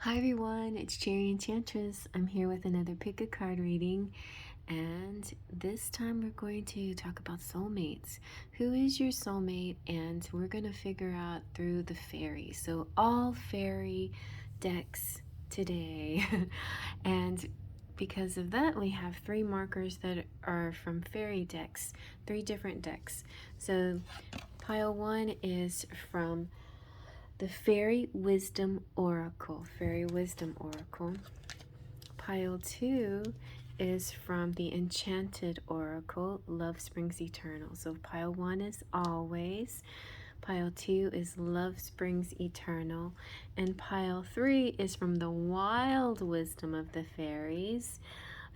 Hi everyone, it's Cherry Enchantress. I'm here with another pick a card reading, and this time we're going to talk about soulmates. Who is your soulmate? And we're going to figure out through the fairy. So all fairy decks today. And because of that, we have 3 markers that are from fairy decks, 3 different decks. So pile 1 is from the Faery Wisdom Oracle. Faery Wisdom Oracle. Pile 2 is from the Enchanted Oracle. Love Springs Eternal. So pile 1 is Always. Pile 2 is Love Springs Eternal. And pile 3 is from the Wild Wisdom of the Fairies.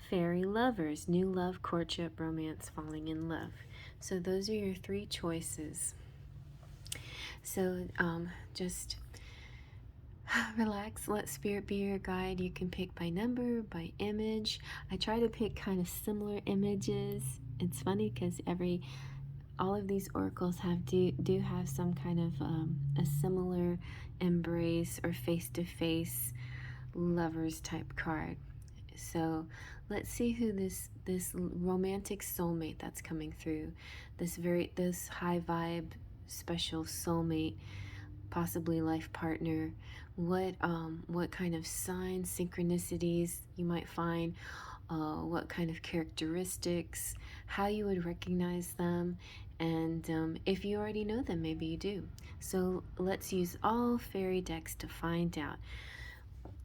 Faery Lovers. New love, courtship, romance, falling in love. So those are your 3 choices. So just relax, let spirit be your guide. You can pick by number, by image. I try to pick kind of similar images. It's funny because all of these oracles do have some kind of a similar embrace or face-to-face lovers type card. So let's see who this romantic soulmate that's coming through, this high vibe special soulmate, possibly life partner, what kind of signs, synchronicities you might find, what kind of characteristics, how you would recognize them, and if you already know them, maybe you do. So let's use all fairy decks to find out.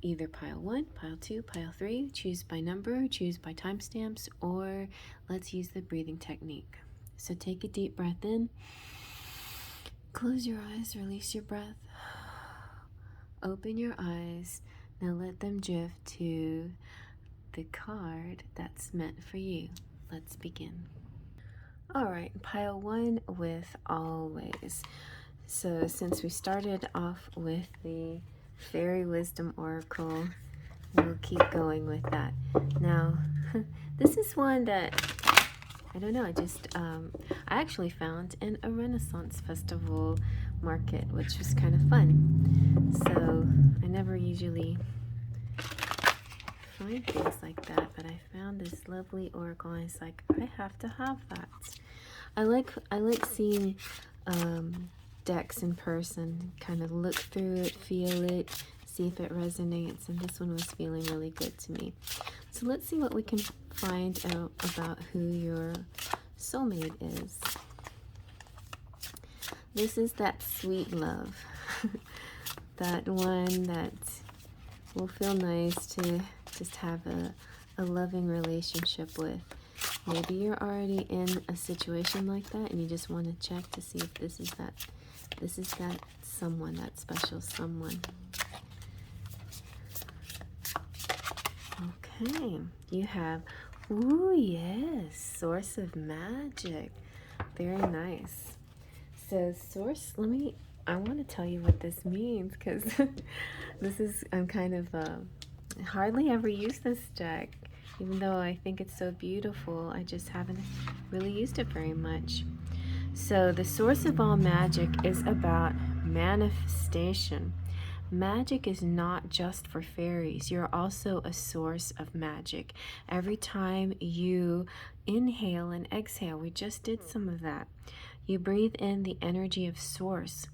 Either pile 1, pile 2, pile 3, choose by number, choose by timestamps, or let's use the breathing technique. So take a deep breath in. Close your eyes, release your breath. Open your eyes. Now let them drift to the card that's meant for you. Let's begin. Alright, pile 1 with Always. So since we started off with the Faery Wisdom Oracle, we'll keep going with that. Now, this is one that I don't know, I actually found in a Renaissance Festival market, which was kind of fun. So I never usually find things like that, but I found this lovely oracle and it's like, I have to have that. I like seeing decks in person, kind of look through it, feel it, see if it resonates, and this one was feeling really good to me. So let's see what we can find out about who your soulmate is. This is that sweet love, that one that will feel nice to just have a loving relationship with. Maybe you're already in a situation like that and you just want to check to see if this is that someone, that special someone. Okay, you have, ooh yes, source of magic. Very nice. So source, I want to tell you what this means, because I'm kind of, hardly ever use this deck. Even though I think it's so beautiful, I just haven't really used it very much. So the source of all magic is about manifestation. Magic is not just for fairies. You're also a source of magic. Every time you inhale and exhale, we just did some of that, you breathe in the energy of source.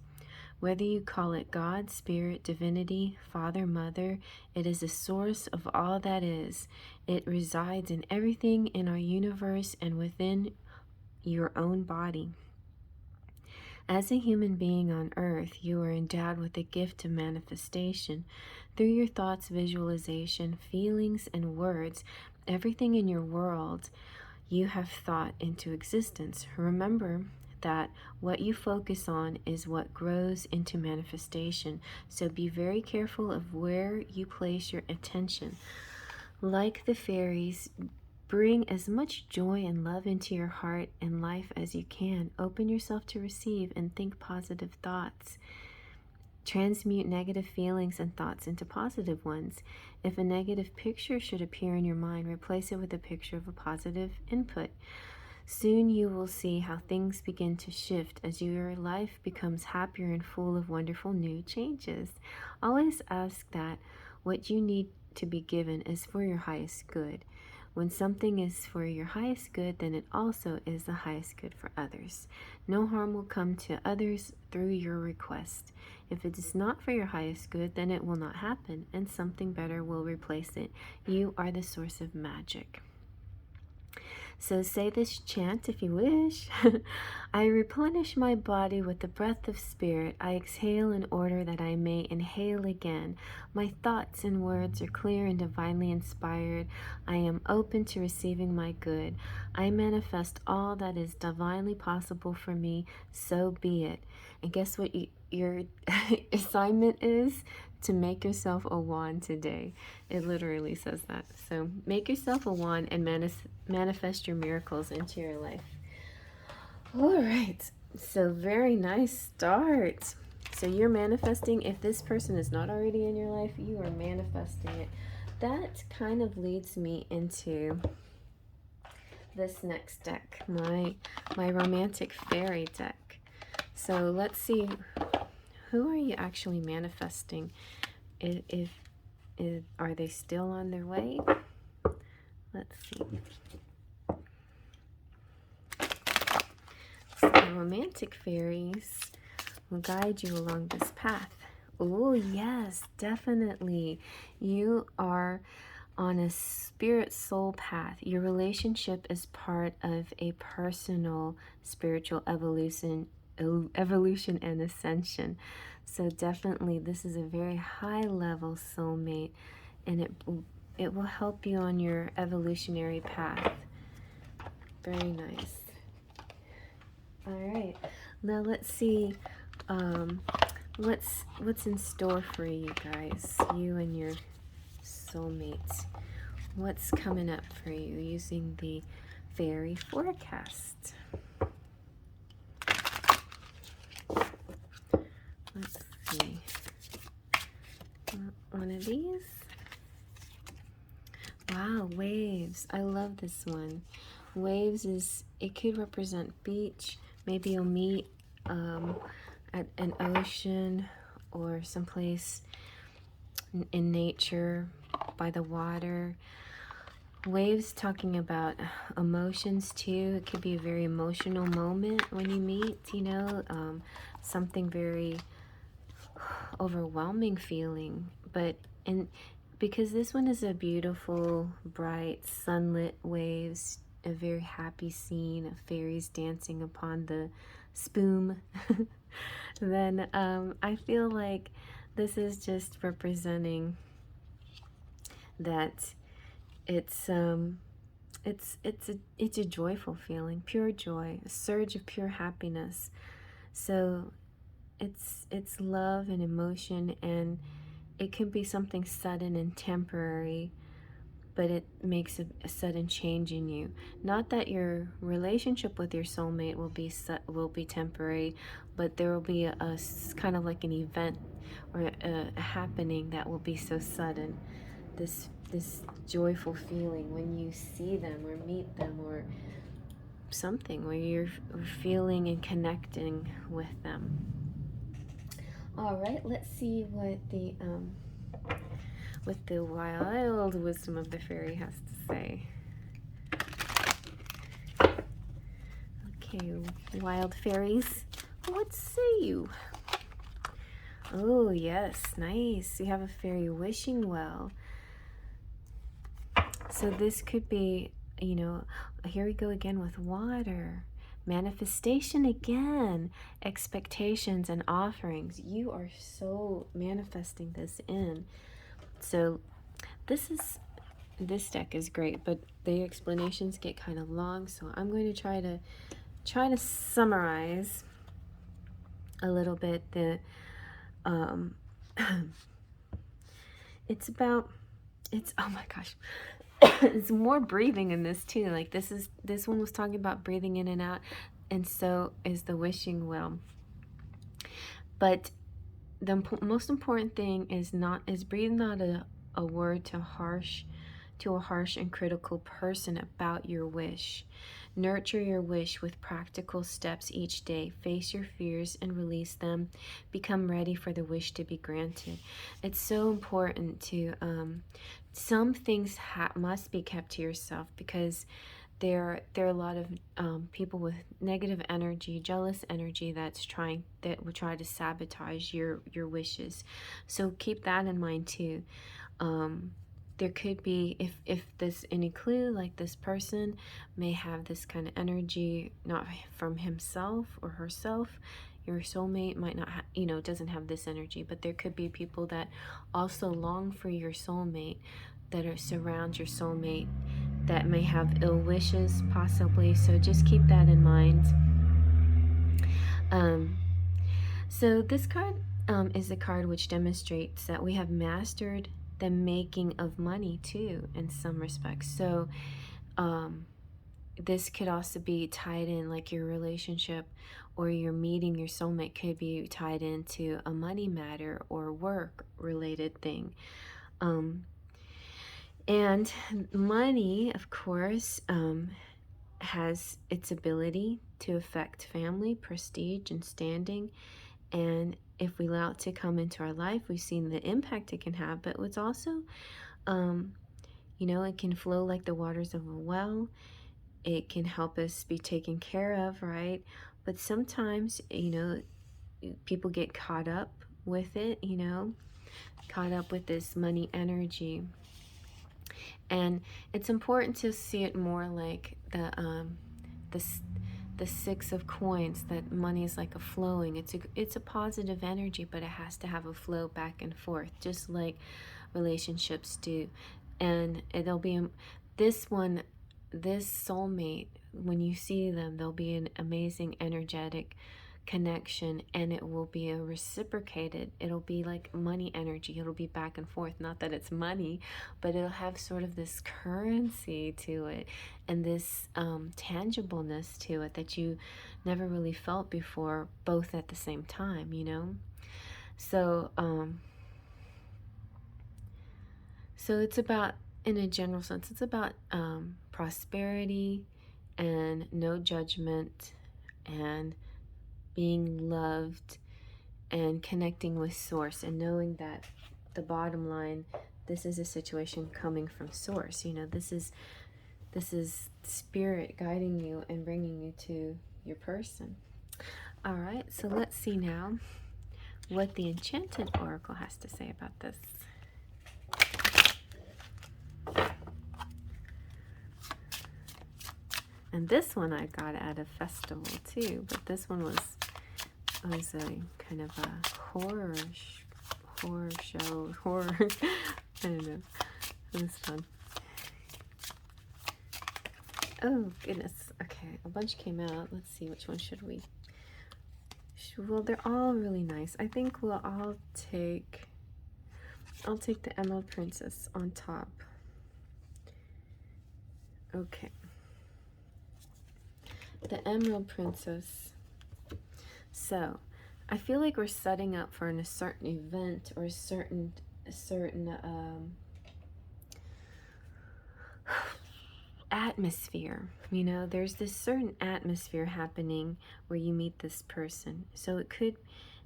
Whether you call it God, Spirit, Divinity, Father, Mother, it is a source of all that is. It resides in everything in our universe and within your own body. As a human being on earth, you are endowed with a gift of manifestation. Through your thoughts, visualization, feelings, and words, everything in your world you have thought into existence. Remember that what you focus on is what grows into manifestation. So be very careful of where you place your attention. Like the fairies, bring as much joy and love into your heart and life as you can. Open yourself to receive and think positive thoughts. Transmute negative feelings and thoughts into positive ones. If a negative picture should appear in your mind, replace it with a picture of a positive input. Soon you will see how things begin to shift as your life becomes happier and full of wonderful new changes. Always ask that, What you need to be given is for your highest good. When something is for your highest good, then it also is the highest good for others. No harm will come to others through your request. If it is not for your highest good, then it will not happen, and something better will replace it. You are the source of magic. So say this chant if you wish. I replenish my body with the breath of spirit. I exhale in order that I may inhale again. My thoughts and words are clear and divinely inspired. I am open to receiving my good. I manifest all that is divinely possible for me. So be it. And guess what your assignment is? To make yourself a wand today. It literally says that. So make yourself a wand and manifest your miracles into your life. All right. So very nice start. So you're manifesting. If this person is not already in your life, you are manifesting it. That kind of leads me into this next deck, my romantic fairy deck. So let's see. Who are you actually manifesting? Are they still on their way? Let's see. So romantic fairies will guide you along this path. Oh, yes, definitely. You are on a spirit soul path. Your relationship is part of a personal spiritual evolution and ascension. So definitely this is a very high level soulmate, and it will help you on your evolutionary path. Very nice. All right, now let's see what's in store for you guys, you and your soulmates. What's coming up for you using the Faery Forecast? Let's see. One of these. Wow, waves. I love this one. Waves it could represent beach. Maybe you'll meet at an ocean or someplace in nature by the water. Waves talking about emotions too. It could be a very emotional moment when you meet, you know, something very overwhelming feeling. But because this one is a beautiful, bright, sunlit waves, a very happy scene of fairies dancing upon the spume, then I feel like this is just representing that it's a joyful feeling, pure joy, a surge of pure happiness. So it's love and emotion, and it can be something sudden and temporary, but it makes a sudden change in you. Not that your relationship with your soulmate will be temporary, but there will be a kind of like an event or a happening that will be so sudden. This joyful feeling when you see them or meet them, or something where you're feeling and connecting with them. All right, let's see what the wild wisdom of the fairy has to say. Okay, wild fairies, what say you? Oh, yes, nice. You have a fairy wishing well. So this could be, you know, here we go again with water. Manifestation again. Expectations and offerings. You are so manifesting this in. So this deck is great, but the explanations get kind of long, so I'm going to try to summarize a little bit. It's oh my gosh. It's more breathing in this too. Like this one was talking about breathing in and out, and so is the wishing well. But the most important thing is breathing out a word to a harsh and critical person about your wish. Nurture your wish with practical steps each day. Face your fears and release them. Become ready for the wish to be granted. It's so important to, some things must be kept to yourself, because there are a lot of people with negative energy, jealous energy that will try to sabotage your wishes. So keep that in mind too. There could be, if there's any clue, like this person may have this kind of energy, not from himself or herself. Your soulmate might not doesn't have this energy, but there could be people that also long for your soulmate, that are surround your soulmate, that may have ill wishes possibly. So just keep that in mind. So this card is a card which demonstrates that we have mastered the making of money too, in some respects. So this could also be tied in, like your relationship or your meeting your soulmate could be tied into a money matter or work related thing. And money, of course, has its ability to affect family, prestige, and standing. And if we allow it to come into our life, we've seen the impact it can have. But it's also, it can flow like the waters of a well. It can help us be taken care of, right? But sometimes, people get caught up with it, caught up with this money energy. And it's important to see it more like the Six of Coins, that money is like a flowing. It's a positive energy, but it has to have a flow back and forth, just like relationships do. And it'll be this soulmate, when you see them, there'll be an amazing energetic connection, and it will be a reciprocated. It'll be like money energy. It'll be back and forth. Not that it's money, but it'll have sort of this currency to it, and this tangibleness to it that you never really felt before, both at the same time, So so it's about, in a general sense, it's about prosperity and no judgment, and being loved, and connecting with source, and knowing that the bottom line, this is a situation coming from source. This is spirit guiding you and bringing you to your person. All right, so let's see now what the Enchanted Oracle has to say about this. And this one I got at a festival too, but this one was a kind of a horror show. I don't know. It was fun. Oh goodness. Okay, a bunch came out. Let's see, which one should we? Well, they're all really nice. I think I'll take the Emerald Princess on top. Okay. The Emerald Princess. So, I feel like we're setting up for a certain event or a certain atmosphere. There's this certain atmosphere happening where you meet this person. So it could,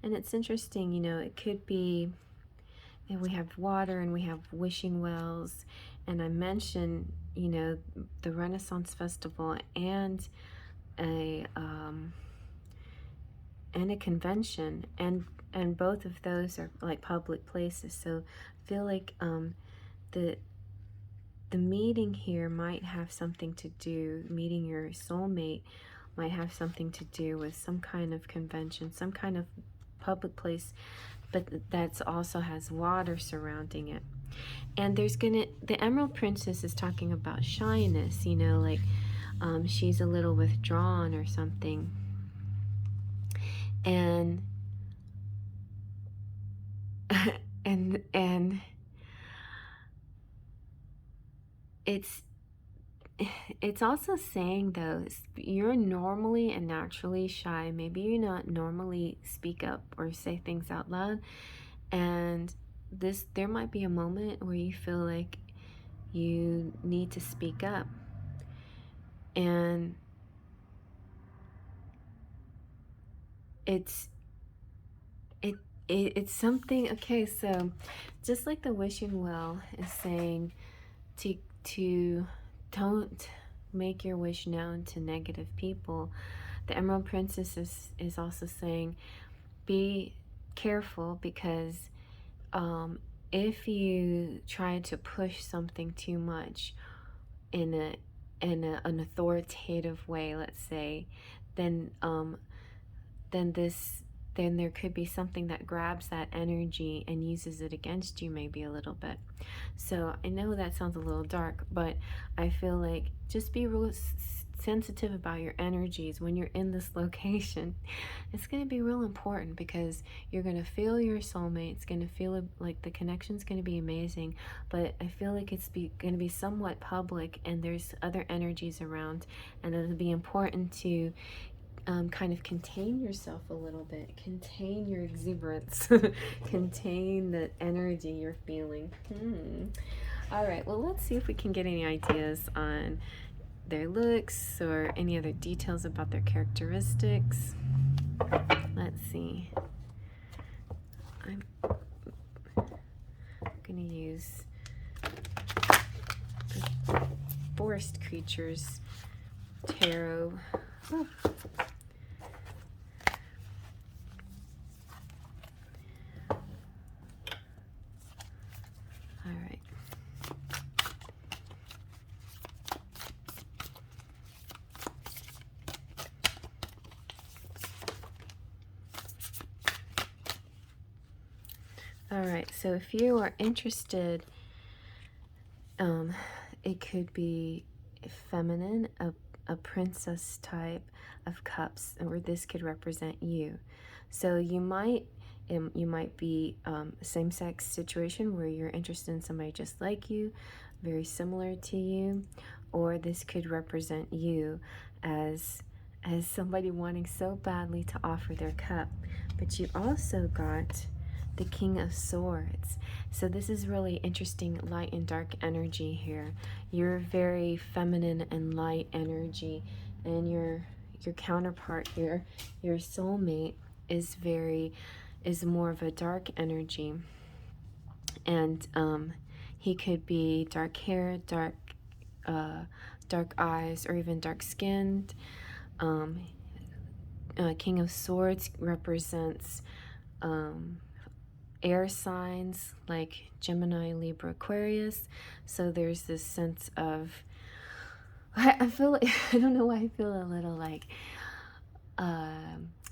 and it's interesting, it could be, and we have water and we have wishing wells, and I mentioned, the Renaissance Festival and a convention, and both of those are like public places. So I feel like the meeting here might have something to do, meeting your soulmate might have something to do with some kind of convention, some kind of public place, but that's also has water surrounding it. And the Emerald Princess is talking about shyness, like she's a little withdrawn or something. And and it's also saying, though, you're normally and naturally shy. Maybe you not normally speak up or say things out loud, and there might be a moment where you feel like you need to speak up. And it's it, it's something. Okay, so just like the wishing well is saying to don't make your wish known to negative people, the Emerald Princess is also saying be careful, because if you try to push something too much in an authoritative way, let's say, then then this then there could be something that grabs that energy and uses it against you, maybe a little bit. So I know that sounds a little dark, but I feel like just be real sensitive about your energies when you're in this location. It's going to be real important, because you're going to feel your soulmate. It's going to feel like the connection's going to be amazing, but I feel like it's going to be somewhat public, and there's other energies around, and it'll be important to kind of contain yourself a little bit, contain your exuberance, contain the energy you're feeling. All right, well, let's see if we can get any ideas on their looks or any other details about their characteristics. Let's see. I'm gonna use the Forest Creatures Tarot. Oh. Alright, so if you are interested, it could be feminine, a princess type of cups, or this could represent you. So you might be a same-sex situation where you're interested in somebody just like you, very similar to you, or this could represent you as somebody wanting so badly to offer their cup. But you also got the King of Swords. So this is really interesting light and dark energy here. You're very feminine and light energy, and your counterpart here, your soulmate, is more of a dark energy. And he could be dark hair, dark eyes, or even dark skinned. King of Swords represents air signs like Gemini, Libra, Aquarius. So there's this sense of, I feel like, I don't know why I feel a little like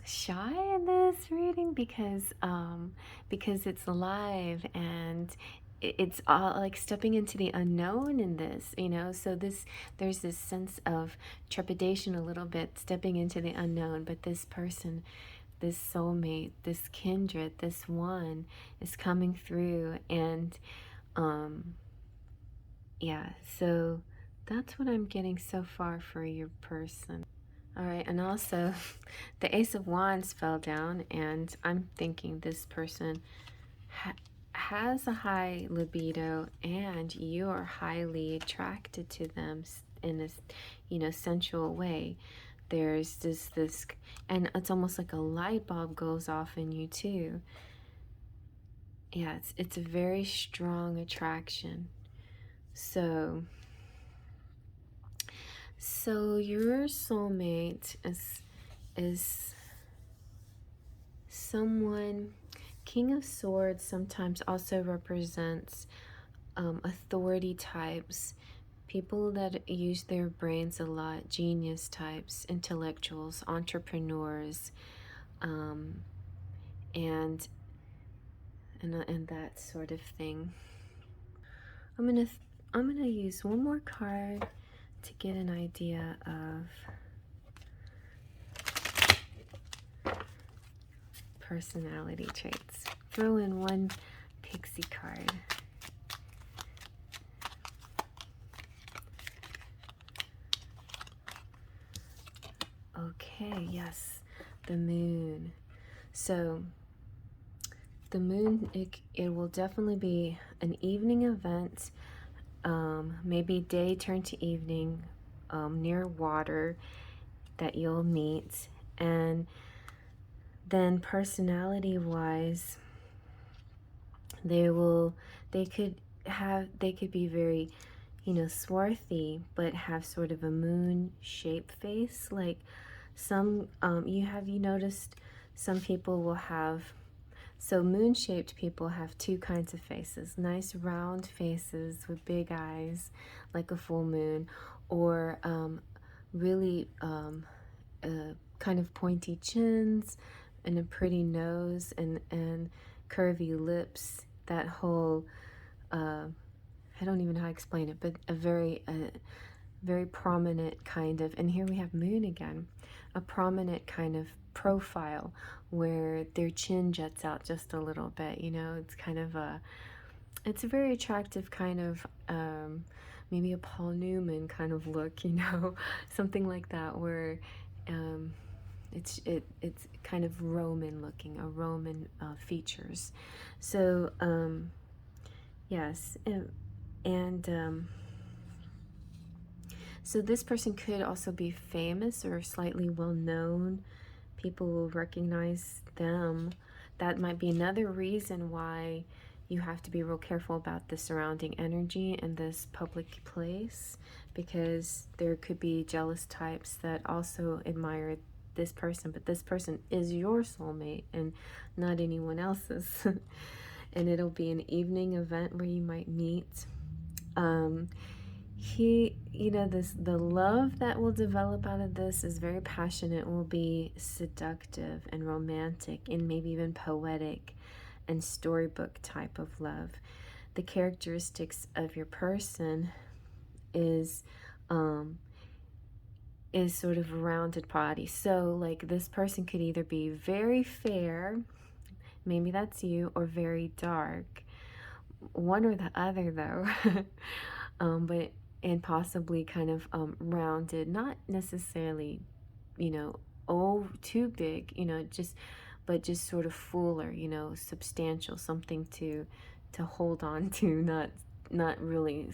shy in this reading, because it's live, and it's all like stepping into the unknown in this, you know. So there's this sense of trepidation a little bit, stepping into the unknown. But this person, this soulmate, this kindred, this one is coming through, and yeah, so that's what I'm getting so far for your person. All right, and also the Ace of Wands fell down, and I'm thinking this person has a high libido, and you are highly attracted to them in a sensual way. There's this, and it's almost like a light bulb goes off in you too. Yeah, it's a very strong attraction. So your soulmate is someone. King of Swords sometimes also represents authority types, people that use their brains a lot, genius types, intellectuals, entrepreneurs, and that sort of thing. I'm gonna use one more card to get an idea of personality traits. Throw in one Pixie card. Okay, yes, the moon. So the moon, it will definitely be an evening event, maybe day turn to evening, near water, that you'll meet. And then personality wise, they could be very, you know, swarthy, but have sort of a moon shaped face. Like some, you noticed some people will have, so moon shaped people have two kinds of faces: nice round faces with big eyes, like a full moon, or really kind of pointy chins and a pretty nose and curvy lips. That whole, I don't even know how to explain it, but a very prominent kind of, and here we have moon again, a prominent kind of profile where their chin juts out just a little bit, you know. It's kind of it's a very attractive kind of, maybe a Paul Newman kind of look, you know, something like that, where it's kind of Roman looking, a Roman features. So yes, and so this person could also be famous or slightly well known. People will recognize them. That might be another reason why you have to be real careful about the surrounding energy in this public place, because there could be jealous types that also admire this person, but this person is your soulmate and not anyone else's. And it'll be an evening event where you might meet. You know, the love that will develop out of this is very passionate, will be seductive and romantic and maybe even poetic and storybook type of love. The characteristics of your person is sort of a rounded body. So like this person could either be very fair, maybe that's you, or very dark. One or the other though. But and possibly kind of rounded, not necessarily, you know, oh too big, you know, but just sort of fuller, you know, substantial, something to hold on to, not really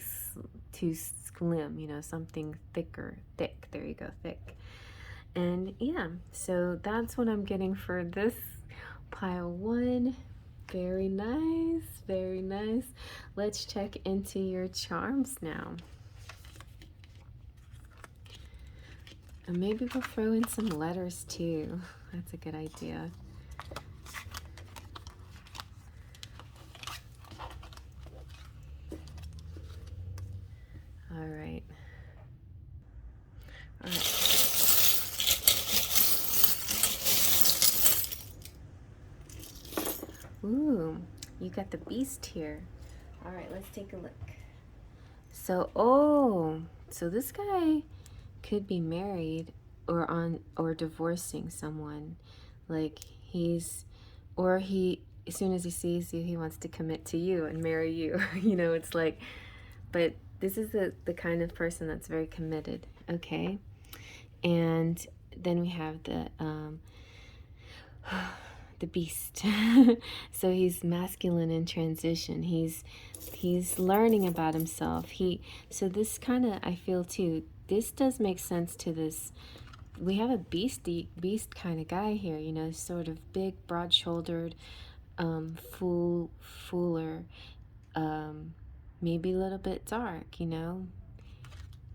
too slim, you know, something thick, there you go, thick. And yeah, so that's what I'm getting for this pile 1. Very nice, very nice. Let's check into your charms now. And maybe we'll throw in some letters too. That's a good idea. All right. All right. Ooh, you got the beast here. All right, let's take a look. So, so this guy could be married or divorcing someone. Like as soon as he sees you, he wants to commit to you and marry you. You know, it's like, but this is the kind of person that's very committed, okay? And then we have the beast. So he's masculine in transition. He's learning about himself. So this kind of, I feel too, this does make sense to this. We have a beast kind of guy here, you know, sort of big, broad-shouldered, fooler, maybe a little bit dark, you know,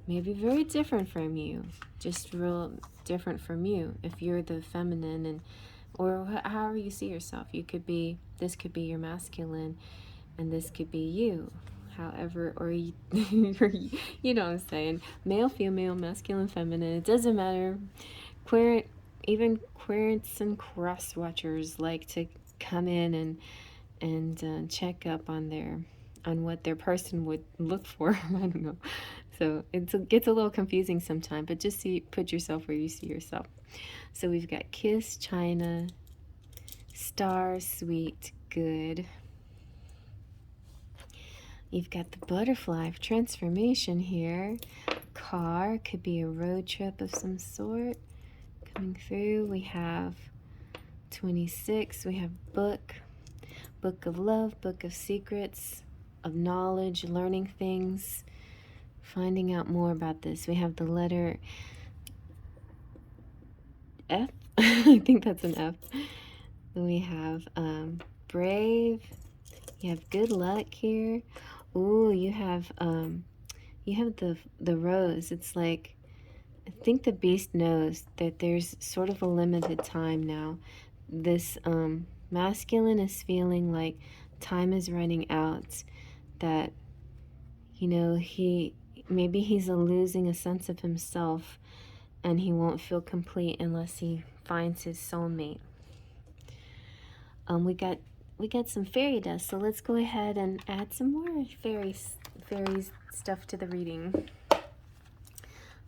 maybe very different from you, just real different from you if you're the feminine, and or however you see yourself. This could be your masculine and this could be you, however, or you know what I'm saying, male, female, masculine, feminine, it doesn't matter. Even queerants and cross watchers like to come in and check up on what their person would look for. I don't know. So it gets a little confusing sometimes, but just put yourself where you see yourself. So we've got Kiss, China, Star, Sweet, Good. You've got the Butterfly of Transformation here. Car, could be a road trip of some sort coming through. We have 26. We have Book of Love, Book of Secrets, of knowledge, learning things, finding out more about this. We have the letter F. I think that's an F. We have brave. You have good luck here. Ooh, you have the rose. It's like, I think the beast knows that there's sort of a limited time now. This masculine is feeling like time is running out, that, you know, maybe he's losing a sense of himself, and he won't feel complete unless he finds his soulmate. We got some fairy dust, so let's go ahead and add some more fairy stuff to the reading.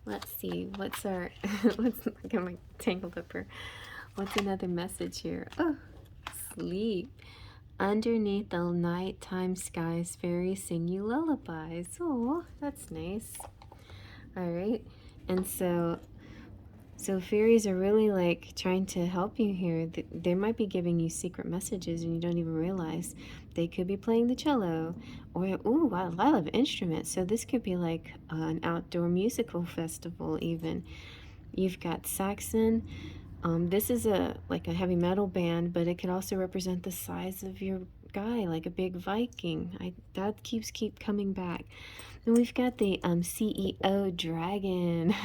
Let's see, what's our let's get my tangled up here. What's another message here? Oh, sleep. Underneath the nighttime skies, fairies sing you lullabies. Oh, that's nice. All right, and so fairies are really like trying to help you here. They might be giving you secret messages and you don't even realize. They could be playing the cello, or ooh, a lot of instruments. So this could be like an outdoor musical festival even. You've got Saxon. This is like a heavy metal band, but it could also represent the size of your guy, like a big Viking. That keep coming back. And we've got the CEO dragon.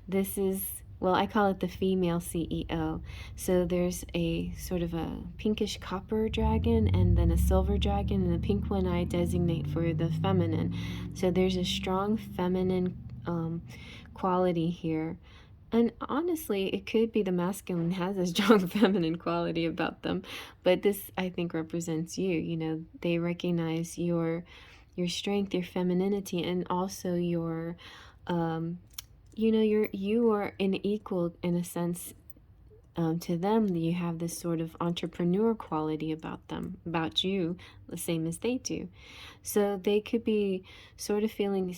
This is, well, I call it the female CEO. So there's a sort of a pinkish copper dragon and then a silver dragon, and the pink one I designate for the feminine. So there's a strong feminine quality here. And honestly, it could be the masculine has a strong feminine quality about them. But this, I think, represents you. You know, they recognize your strength, your femininity, and also your, you know, you are an equal in a sense to them. You have this sort of entrepreneur quality about them, about you, the same as they do. So they could be sort of feeling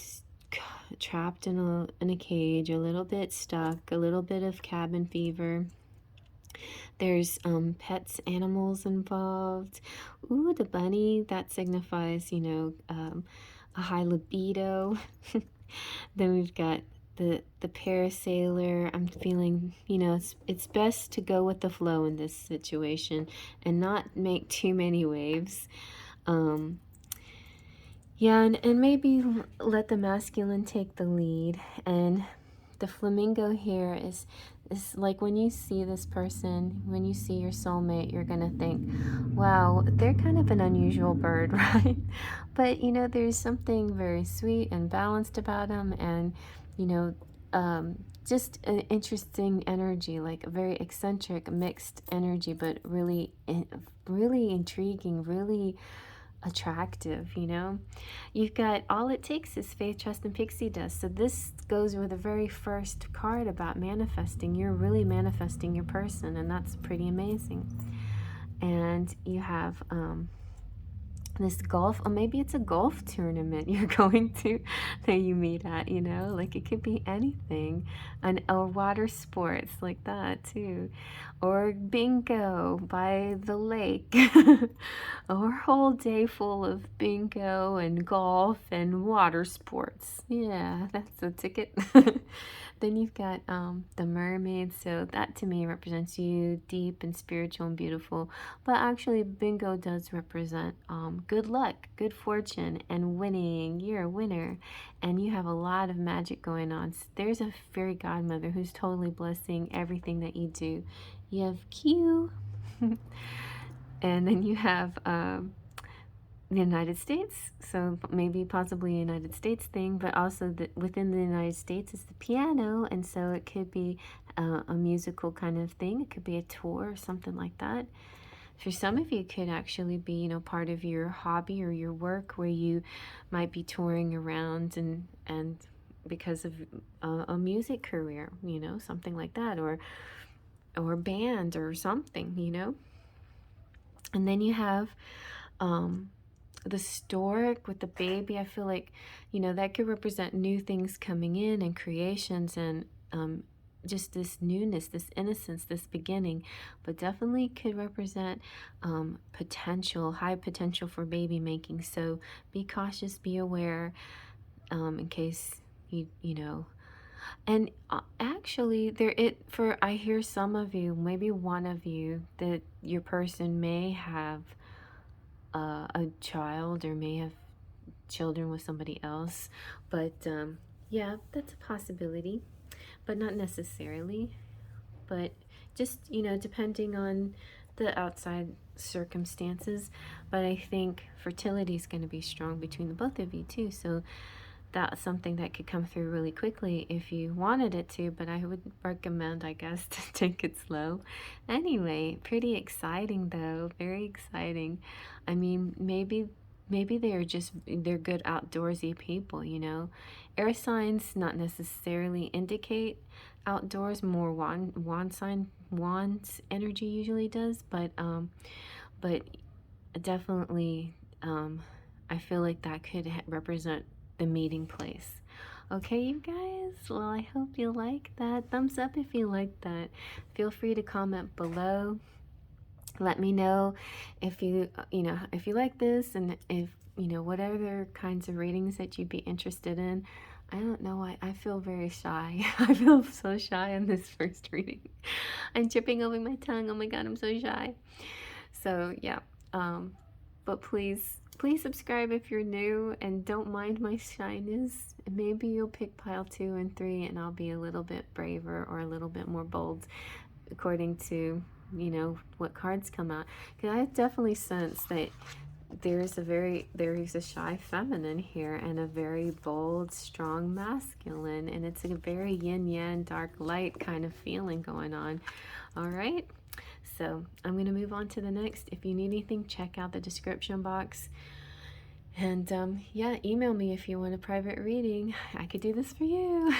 trapped in a cage, a little bit stuck, a little bit of cabin fever. There's pets, animals involved. Ooh, the bunny, that signifies, you know, a high libido. Then we've got the parasailer. I'm feeling, you know, it's best to go with the flow in this situation and not make too many waves. Yeah, and maybe let the masculine take the lead. And the flamingo here is like when you see this person, when you see your soulmate, you're gonna think, wow, they're kind of an unusual bird, right? But you know, there's something very sweet and balanced about them, and you know, just an interesting energy, like a very eccentric, mixed energy, but really, really intriguing, really attractive, you know. You've got all it takes is faith, trust, and pixie dust. So this goes with the very first card about manifesting. You're really manifesting your person, and that's pretty amazing. And you have this golf, or maybe it's a golf tournament you're going to that you meet at, you know, like it could be anything. Or water sports like that too, or bingo by the lake, or a whole day full of bingo and golf and water sports. Yeah, that's a ticket. Then you've got the mermaid, so that to me represents you, deep and spiritual and beautiful. But actually, bingo does represent good luck, good fortune, and winning. You're a winner, and you have a lot of magic going on. There's a fairy godmother who's totally blessing everything that you do. You have Q, and then you have the United States, so maybe possibly a United States thing, but also within the United States is the piano, and so it could be a musical kind of thing. It could be a tour or something like that. For some of you, it could actually be, you know, part of your hobby or your work where you might be touring around and because of a music career, you know, something like that, or band or something, you know. And then you have the stork with the baby. I feel like, you know, that could represent new things coming in and creations and just this newness, this innocence, this beginning, but definitely could represent potential, high potential for baby making. So be cautious, be aware, in case you know, And actually, I hear some of you, maybe one of you, that your person may have a child or may have children with somebody else. But yeah, that's a possibility, but not necessarily. But just, depending on the outside circumstances. But I think fertility is going to be strong between the both of you too. So that's something that could come through really quickly if you wanted it to, but I would recommend, I guess, to take it slow. Anyway, pretty exciting though, very exciting. I mean, maybe they're good outdoorsy people, Air signs not necessarily indicate outdoors, more wands energy usually does, but definitely I feel like that could represent the meeting place. Okay, you guys? Well, I hope you like that. Thumbs up if you like that. Feel free to comment below. Let me know if if you like this, and if, what other kinds of readings that you'd be interested in. I don't know why I feel very shy. I feel so shy on this first reading. I'm tripping over my tongue. Oh my god, I'm so shy. So yeah, but please subscribe if you're new, and don't mind my shyness. Maybe you'll pick pile 2 and 3, and I'll be a little bit braver or a little bit more bold according to, what cards come out. Because I definitely sense that there's a shy feminine here and a very bold, strong masculine, and it's a very yin yang, dark light kind of feeling going on. All right. So I'm going to move on to the next. If you need anything, check out the description box. And yeah, email me if you want a private reading. I could do this for you.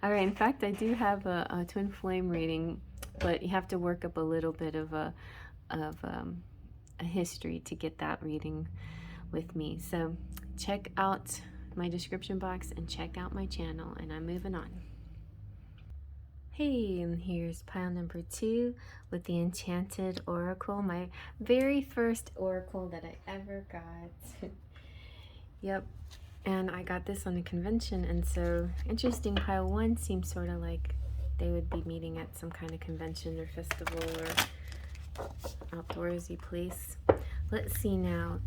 All right. In fact, I do have a twin flame reading, but you have to work up a little bit of a history to get that reading with me. So check out my description box and check out my channel. And I'm moving on. Hey, and here's pile number 2 with the Enchanted Oracle, my very first oracle that I ever got. Yep, and I got this on a convention, and so interesting, pile 1 seems sort of like they would be meeting at some kind of convention or festival or outdoorsy place. Let's see now.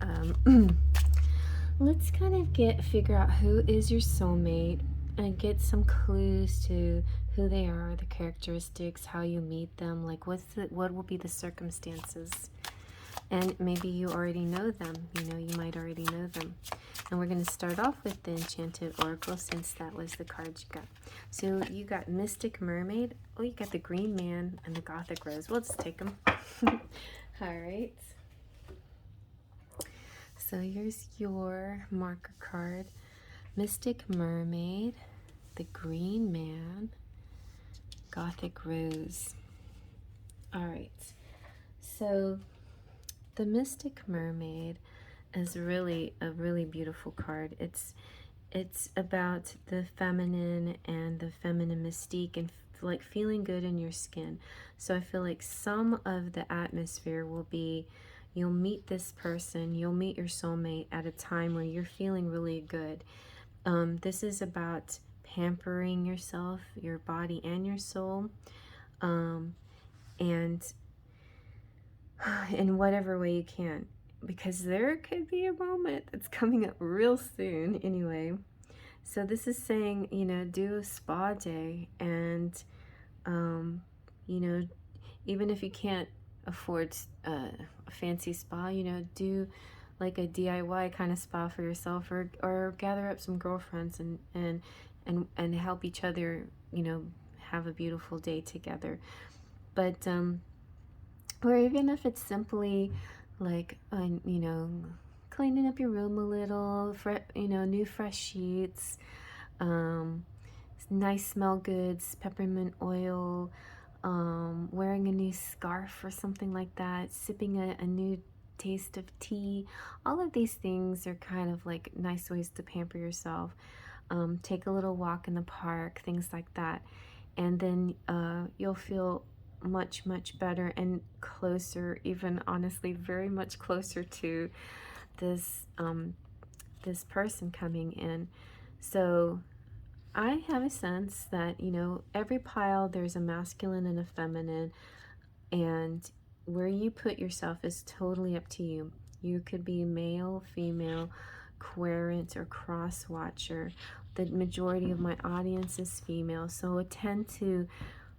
Let's kind of figure out who is your soulmate and get some clues to who they are, the characteristics, how you meet them, like what will be the circumstances. And maybe you already know them, you might already know them. And we're going to start off with the Enchanted Oracle, since that was the card you got. So you got Mystic Mermaid, oh, you got the Green Man and the Gothic Rose. We'll just take them. All right. So here's your marker card. Mystic Mermaid, the Green Man, Gothic Rose. All right, so the Mystic Mermaid is really a really beautiful card. It's about the feminine and the feminine mystique, and like feeling good in your skin. So I feel like some of the atmosphere will be, you'll meet this person, you'll meet your soulmate at a time where you're feeling really good. This is about pampering yourself, your body and your soul, and in whatever way you can, because there could be a moment that's coming up real soon anyway. So this is saying, do a spa day, and even if you can't afford a fancy spa, do like a DIY kind of spa for yourself, or gather up some girlfriends and help each other, have a beautiful day together. But or even if it's simply like cleaning up your room a little, new fresh sheets, nice smell goods, peppermint oil, wearing a new scarf or something like that, sipping a new taste of tea. All of these things are kind of like nice ways to pamper yourself. Take a little walk in the park, things like that, and then you'll feel much better and closer, even honestly very much closer to this this person coming in. So I have a sense that, you know, every pile there's a masculine and a feminine, and where you put yourself is totally up to you. You could be male, female, querent, or cross watcher. The majority of my audience is female, so I tend to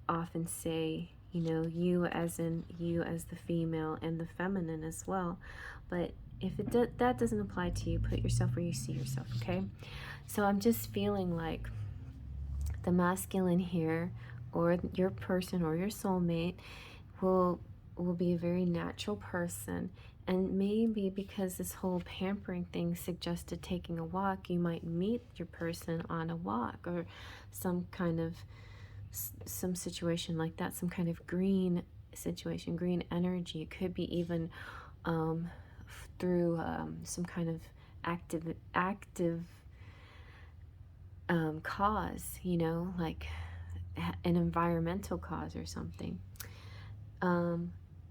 often say, you know, you as in you as the female and the feminine as well. But if that doesn't apply to you, put yourself where you see yourself, okay? So I'm just feeling like the masculine here, or your person or your soulmate, will be a very natural person. And maybe because this whole pampering thing suggested taking a walk, you might meet your person on a walk, or some kind of some situation like that, some kind of green situation, green energy. It could be even through some kind of active cause, you know, like an environmental cause or something.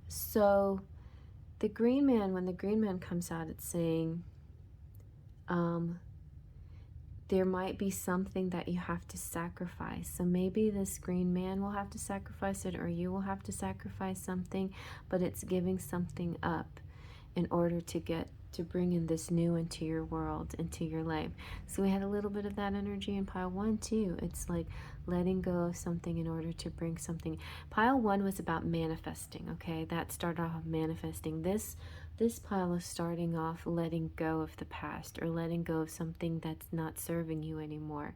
So the green man, when the green man comes out, it's saying there might be something that you have to sacrifice. So maybe this green man will have to sacrifice it, or you will have to sacrifice something, but it's giving something up in order to bring in this new into your world, into your life. So we had a little bit of that energy in pile 1 too. It's like letting go of something in order to bring something. Pile 1 was about manifesting, okay? That started off manifesting. This pile is starting off letting go of the past, or letting go of something that's not serving you anymore.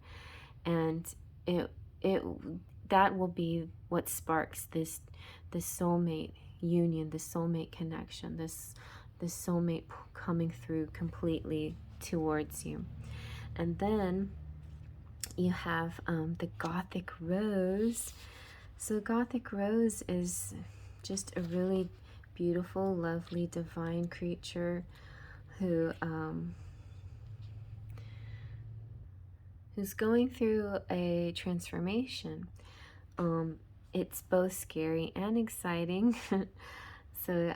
And that will be what sparks this soulmate union, the soulmate connection, this soulmate coming through completely towards you. And then you have the Gothic Rose. So Gothic Rose is just a really beautiful, lovely, divine creature who's going through a transformation. It's both scary and exciting. So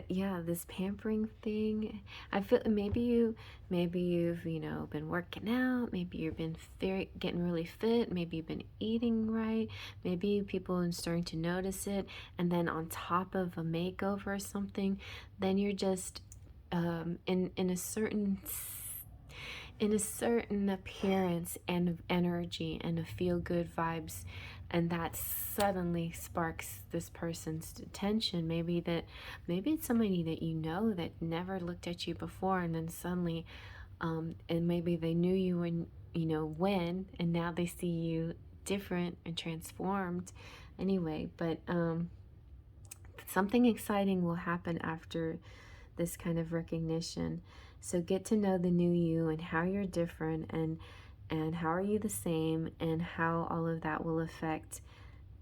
yeah, this pampering thing, I feel maybe you've, you know, been working out, maybe you've been getting really fit, maybe you've been eating right, maybe people are starting to notice it, and then on top of a makeover or something, then you're just in a certain appearance and energy and a feel-good vibes, and that suddenly sparks this person's attention. Maybe it's somebody that you know that never looked at you before, and then suddenly and maybe they knew you when, and now they see you different and transformed anyway. But something exciting will happen after this kind of recognition. So get to know the new you, and how you're different, and how are you the same, and how all of that will affect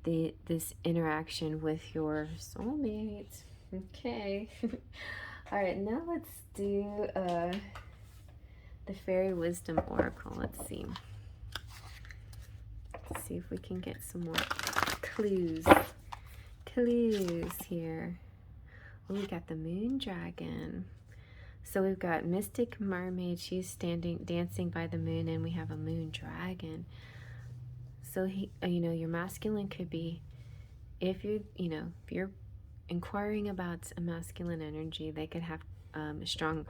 this interaction with your soulmate. Okay. All right, now let's do the Fairy Wisdom Oracle. Let's see if we can get some more clues here. Oh, we got the Moon Dragon. So we've got Mystic Mermaid. She's dancing by the moon, and we have a Moon Dragon. So your masculine could be, if you're inquiring about a masculine energy, they could have a strong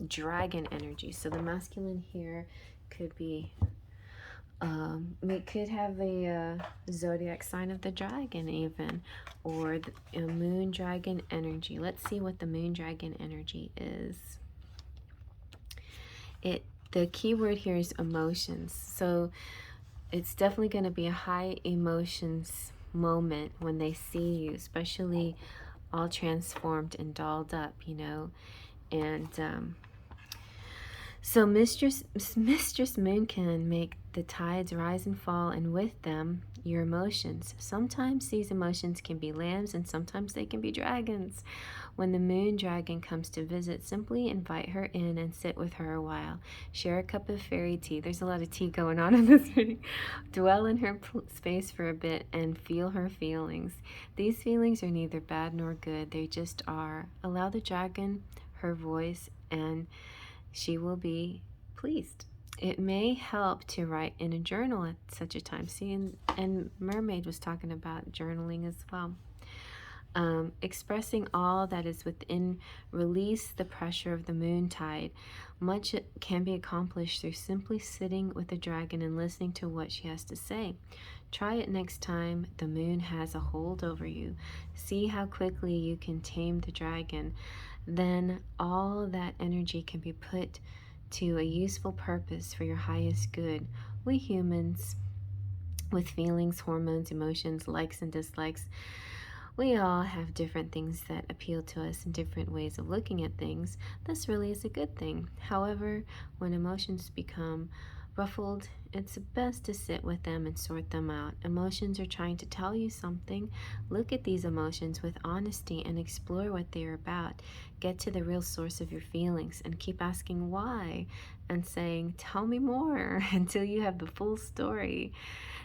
dragon energy. So the masculine here could be, we could have a zodiac sign of the dragon even, or a moon dragon energy. Let's see what the moon dragon energy is. The key word here is emotions. So it's definitely going to be a high emotions moment when they see you, especially all transformed and dolled up, and so Mistress Moon can make the tides rise and fall, and with them, your emotions. Sometimes these emotions can be lambs, and sometimes they can be dragons. When the Moon Dragon comes to visit, simply invite her in and sit with her a while. Share a cup of fairy tea. There's a lot of tea going on in this video. Dwell in her space for a bit and feel her feelings. These feelings are neither bad nor good. They just are. Allow the dragon her voice, and she will be pleased. it may help to write in a journal at such a time. See, and Mermaid was talking about journaling as well. Expressing all that is within, release the pressure of the moon tide. Much can be accomplished through simply sitting with the dragon and listening to what she has to say. Try it next time the moon has a hold over you. See how quickly you can tame the dragon. Then all that energy can be put to a useful purpose for your highest good. We humans, with feelings, hormones, emotions, likes and dislikes, we all have different things that appeal to us and different ways of looking at things. This really is a good thing. However, when emotions become ruffled, it's best to sit with them and sort them out. Emotions are trying to tell you something. Look at these emotions with honesty and explore what they're about. Get to the real source of your feelings and keep asking why and saying, tell me more until you have the full story.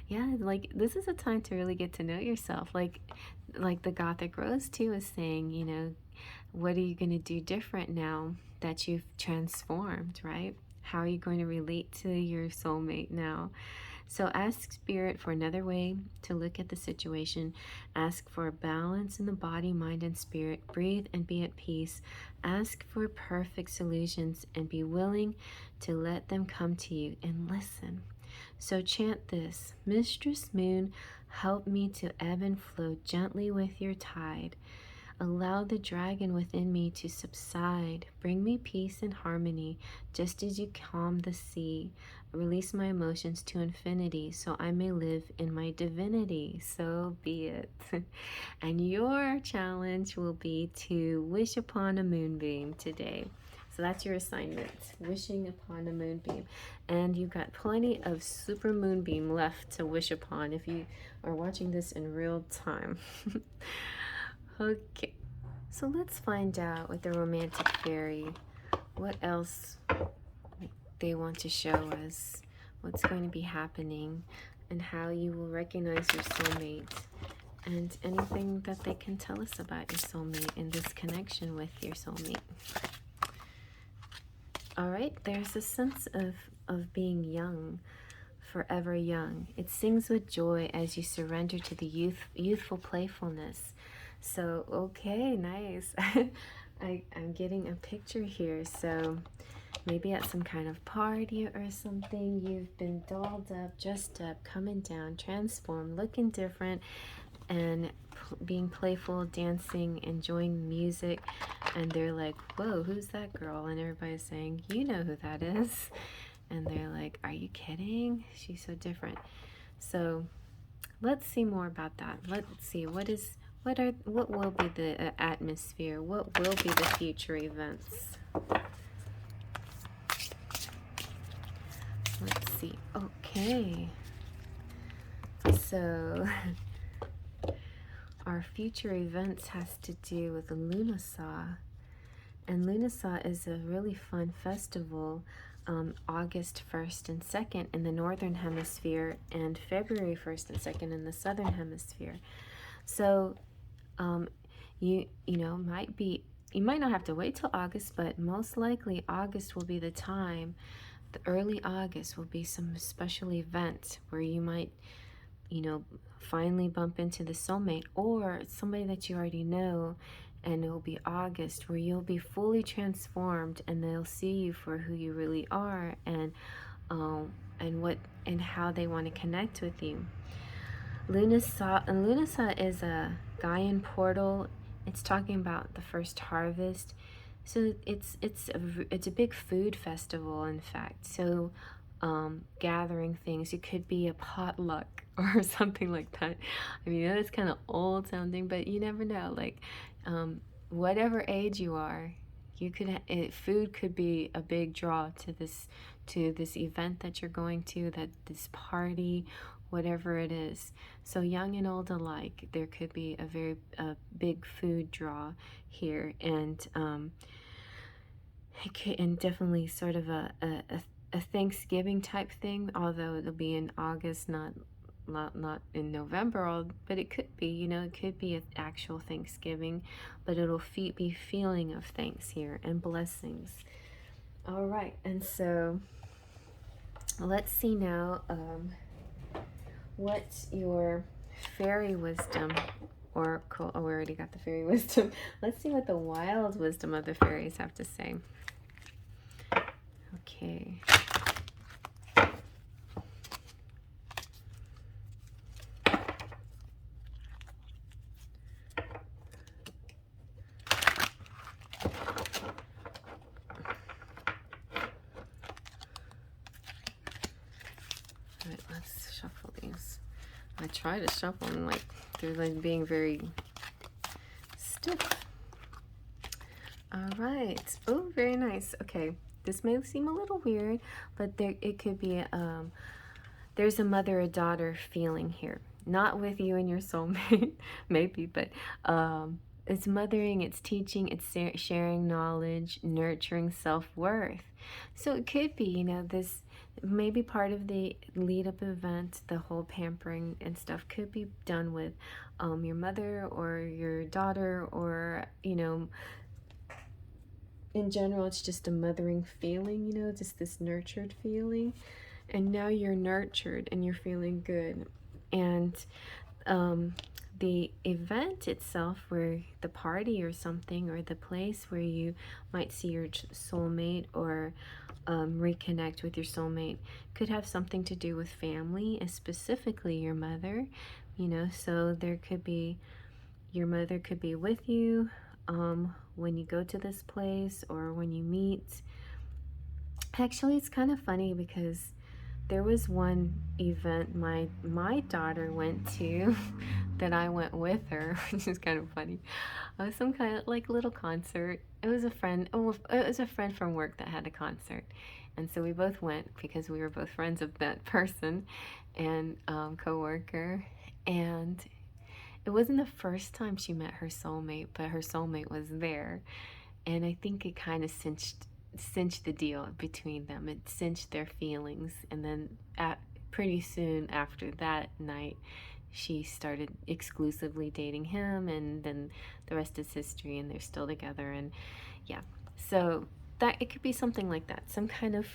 Yeah, like this is a time to really get to know yourself. Like the Gothic Rose too is saying, you know, what are you going to do different now that you've transformed, right? How are you going to relate to your soulmate now? So ask Spirit for another way to look at the situation. Ask for balance in the body, mind, and spirit. Breathe and be at peace. Ask for perfect solutions and be willing to let them come to you and listen. So chant this: Mistress Moon, help me to ebb and flow gently with your tide. Allow the dragon within me to subside. Bring me peace and harmony, just as you calm the sea. Release my emotions to infinity, so I may live in my divinity. So be it. And your challenge will be to wish upon a moonbeam today. So that's your assignment, wishing upon a moonbeam. And you've got plenty of super moonbeam left to wish upon if you are watching this in real time. Okay, so let's find out with the romantic fairy what else they want to show us, what's going to be happening, and how you will recognize your soulmate, and anything that they can tell us about your soulmate in this connection with your soulmate. All right, there's a sense of being young, forever young. It sings with joy as you surrender to the youthful playfulness. So, okay, nice. I'm getting a picture here. So maybe at some kind of party or something, you've been dolled up, dressed up, coming down, transformed, looking different, and being playful, dancing, enjoying music. And they're like, whoa, who's that girl? And everybody's saying, you know who that is. And they're like, are you kidding? She's so different. So let's see more about that. Let's see what will be the atmosphere? What will be the future events? Let's see. Okay. So our future events has to do with the Lunasaw. And Lunasaw is a really fun festival, August 1st and 2nd in the Northern Hemisphere and February 1st and 2nd in the Southern Hemisphere. So you might not have to wait till August, but most likely August will be the time. The early August will be some special event where you might, finally bump into the soulmate or somebody that you already know, and it will be August where you'll be fully transformed and they'll see you for who you really are and how they want to connect with you. Lunasaw is a Gaian portal. It's talking about the first harvest. So it's a big food festival, in fact. So gathering things. It could be a potluck or something like that. I mean, that's kind of old sounding, but you never know. Like whatever age you are, food could be a big draw to this event that you're going to, this party, whatever it is. So young and old alike, there could be a big food draw here, and definitely sort of a Thanksgiving type thing, although it'll be in August, not in November, but it could be, it could be an actual Thanksgiving, but it'll be feeling of thanks here and blessings. All right, and so let's see now what your fairy wisdom oracle, oh, we already got the fairy wisdom. Let's see what the wild wisdom of the fairies have to say. Okay. Alright, let's shuffle these. I try to shuffle them like they're like being very stiff. Alright. Oh, very nice. Okay. This may seem a little weird, but it could be there's a mother or daughter feeling here. Not with you and your soulmate, maybe, but it's mothering, it's teaching, it's sharing knowledge, nurturing self-worth. So it could be, you know, this maybe part of the lead-up event, the whole pampering and stuff could be done with your mother or your daughter, or, you know, in general, it's just a mothering feeling, you know, just this nurtured feeling. And now you're nurtured and you're feeling good. And the event itself, where the party or something, or the place where you might see your soulmate or reconnect with your soulmate, could have something to do with family, and specifically your mother, you know. So there could be, your mother could be with you when you go to this place or when you meet. Actually, it's kind of funny because there was one event my daughter went to that I went with her, which is kind of funny. It was some kind of like little concert. It was a friend. Oh, it was a friend from work that had a concert, and so we both went because we were both friends of that person and coworker. And it wasn't the first time she met her soulmate, but her soulmate was there, and I think it kind of cinched the deal between them. It cinched their feelings, and then pretty soon after that night, she started exclusively dating him, and then the rest is history, and they're still together. And yeah, so that it could be something like that, some kind of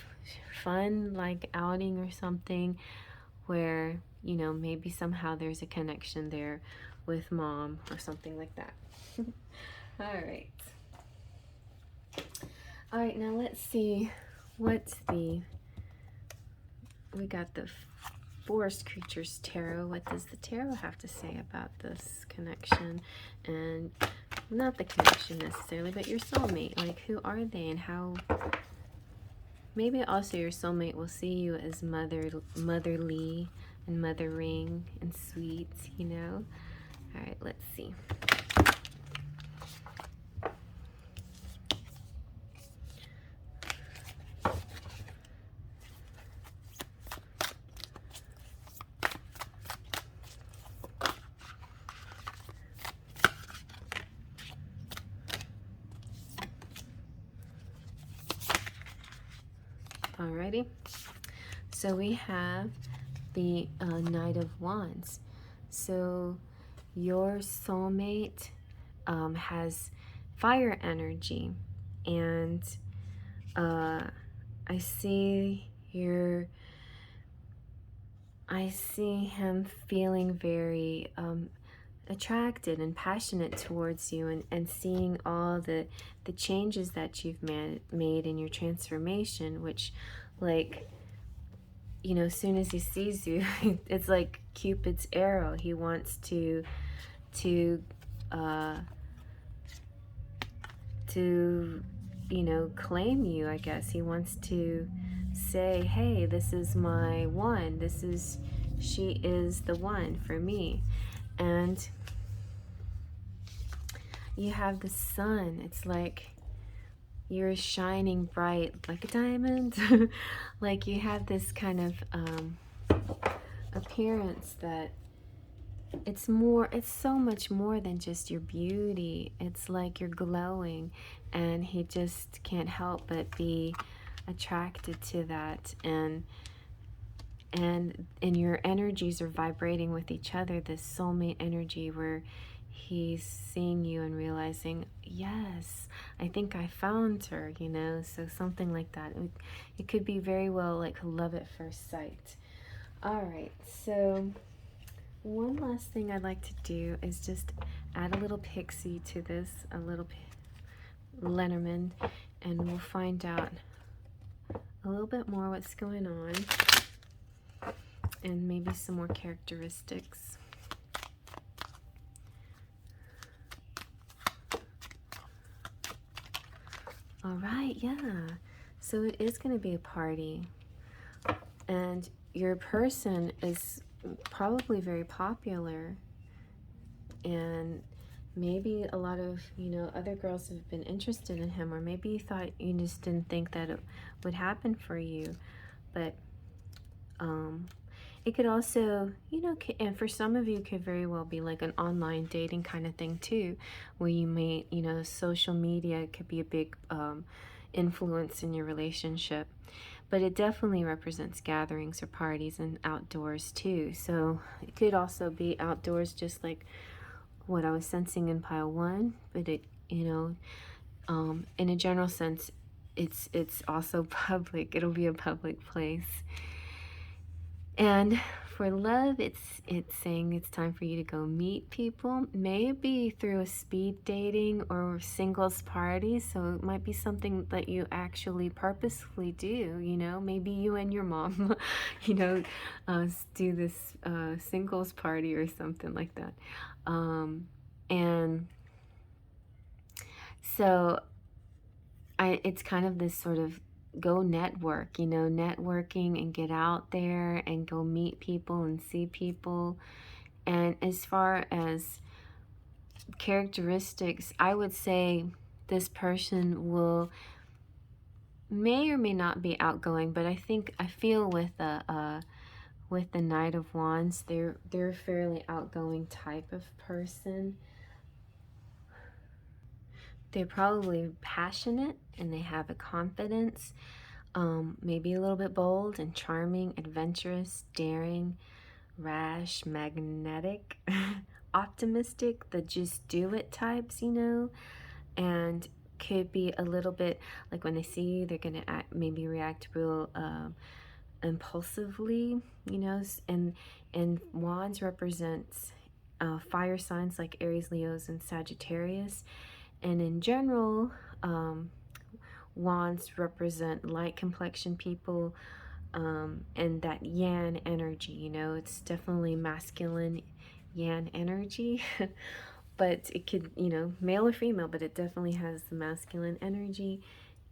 fun like outing or something, where, you know, maybe somehow there's a connection there with mom or something like that. All right. All right, now let's see what's we got the Forest Creatures Tarot. What does the tarot have to say about this connection? And not the connection necessarily, but your soulmate. Like, who are they, and how? Maybe also your soulmate will see you as motherly and mothering and sweet, you know? All right, let's see. Alrighty, so we have the Knight of Wands. So your soulmate has fire energy, and I see him feeling very attracted and passionate towards you, and seeing all the changes that you've made in your transformation, which, like, you know, as soon as he sees you, it's like Cupid's arrow. He wants to you know, claim you, I guess. He wants to say, hey, this is my one. She is the one for me. And you have the sun. It's like you're shining bright like a diamond. Like, you have this kind of appearance that it's so much more than just your beauty. It's like you're glowing, and he just can't help but be attracted to that. And your energies are vibrating with each other, this soulmate energy, where he's seeing you and realizing, yes, I think I found her, you know, so something like that. It could be very well like love at first sight. All right, so one last thing I'd like to do is just add a little Pixie to this, a little Lenormand, and we'll find out a little bit more what's going on and maybe some more characteristics. All right, yeah. So it is going to be a party. And your person is probably very popular. And maybe a lot of, you know, other girls have been interested in him. Or maybe you thought you just didn't think that it would happen for you. But it could also, you know, and for some of you could very well be like an online dating kind of thing too, where you may, you know, social media could be a big influence in your relationship. But it definitely represents gatherings or parties and outdoors too. So it could also be outdoors, just like what I was sensing in pile 1, but it, you know, in a general sense, it's also public. It'll be a public place. And for love, it's saying it's time for you to go meet people, maybe through a speed dating or singles party. So it might be something that you actually purposefully do, you know, maybe you and your mom, you know, do this singles party or something like that. And so it's kind of this sort of go network, you know, networking and get out there and go meet people and see people. And as far as characteristics, I would say this person may or may not be outgoing, but I feel with the Knight of Wands, they're a fairly outgoing type of person. They're probably passionate and they have a confidence, maybe a little bit bold and charming, adventurous, daring, rash, magnetic, optimistic, the just do it types, you know, and could be a little bit like when they see you, they're going to maybe react real impulsively, you know, and Wands represents fire signs like Aries, Leos, and Sagittarius. And in general, Wands represent light complexion people, and that yang energy, you know, it's definitely masculine yang energy, but it could, you know, male or female, but it definitely has the masculine energy.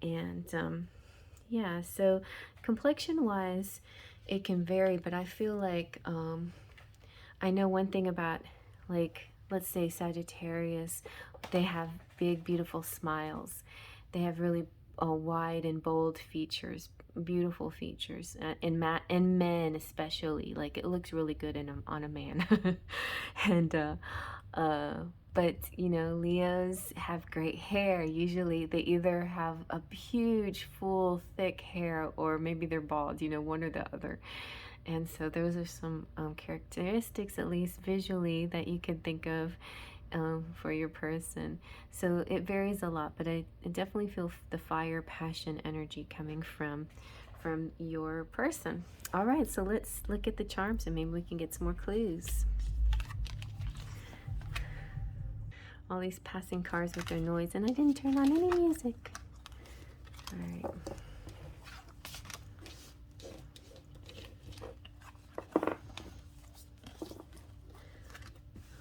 And yeah, so complexion wise, it can vary, but I feel like I know one thing about, like, let's say Sagittarius, they have big, beautiful smiles. They have really wide and bold features, beautiful features, in men especially. Like, it looks really good on a man. And but you know, Leos have great hair. Usually they either have a huge, full, thick hair, or maybe they're bald, you know, one or the other. And so those are some characteristics, at least visually, that you could think of for your person. So it varies a lot, but I definitely feel the fire, passion, energy coming from your person. All right, so let's look at the charms and maybe we can get some more clues. All these passing cars with their noise, and I didn't turn on any music. All right.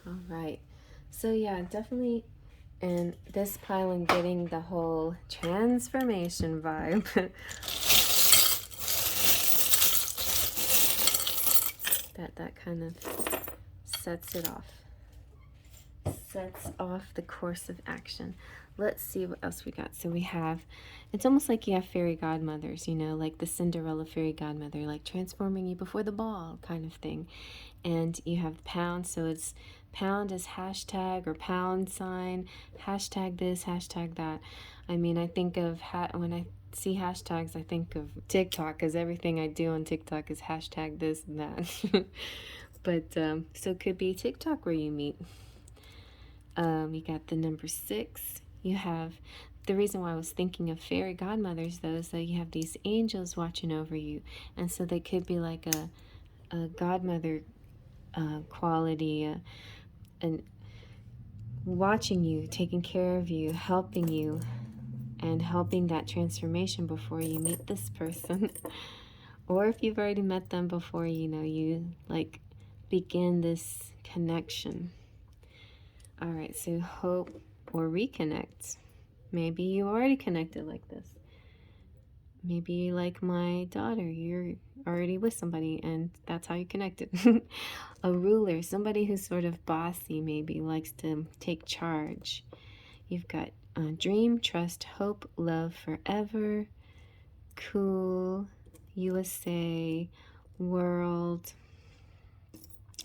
All right, so yeah, definitely in this pile I'm getting the whole transformation vibe. that kind of sets it off. Sets off the course of action. Let's see what else we got. So we have, it's almost like you have fairy godmothers, you know, like the Cinderella fairy godmother, like transforming you before the ball kind of thing. And you have pound, so it's pound is hashtag or pound sign, hashtag this, hashtag that. I mean, I think of, when I see hashtags, I think of TikTok, because everything I do on TikTok is hashtag this and that. But, so it could be TikTok where you meet. You got the number 6. You have, the reason why I was thinking of fairy godmothers though is that you have these angels watching over you, and so they could be like a godmother quality, and watching you, taking care of you, helping you, and helping that transformation before you meet this person. Or if you've already met them before, you know, you like begin this connection. All right, so hope or reconnect. Maybe you already connected like this. Maybe like my daughter, you're already with somebody and that's how you connected. A ruler, somebody who's sort of bossy, maybe likes to take charge. You've got dream, trust, hope, love, forever, cool, USA, world.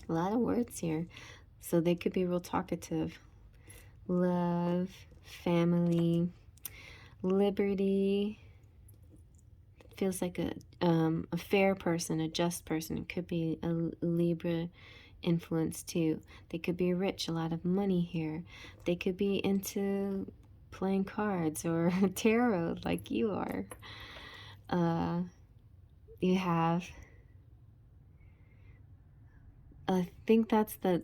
A lot of words here. So they could be real talkative. Love, family, liberty. Feels like a fair person, a just person. It could be a Libra influence too. They could be rich, a lot of money here. They could be into playing cards or tarot like you are. You have, I think that's the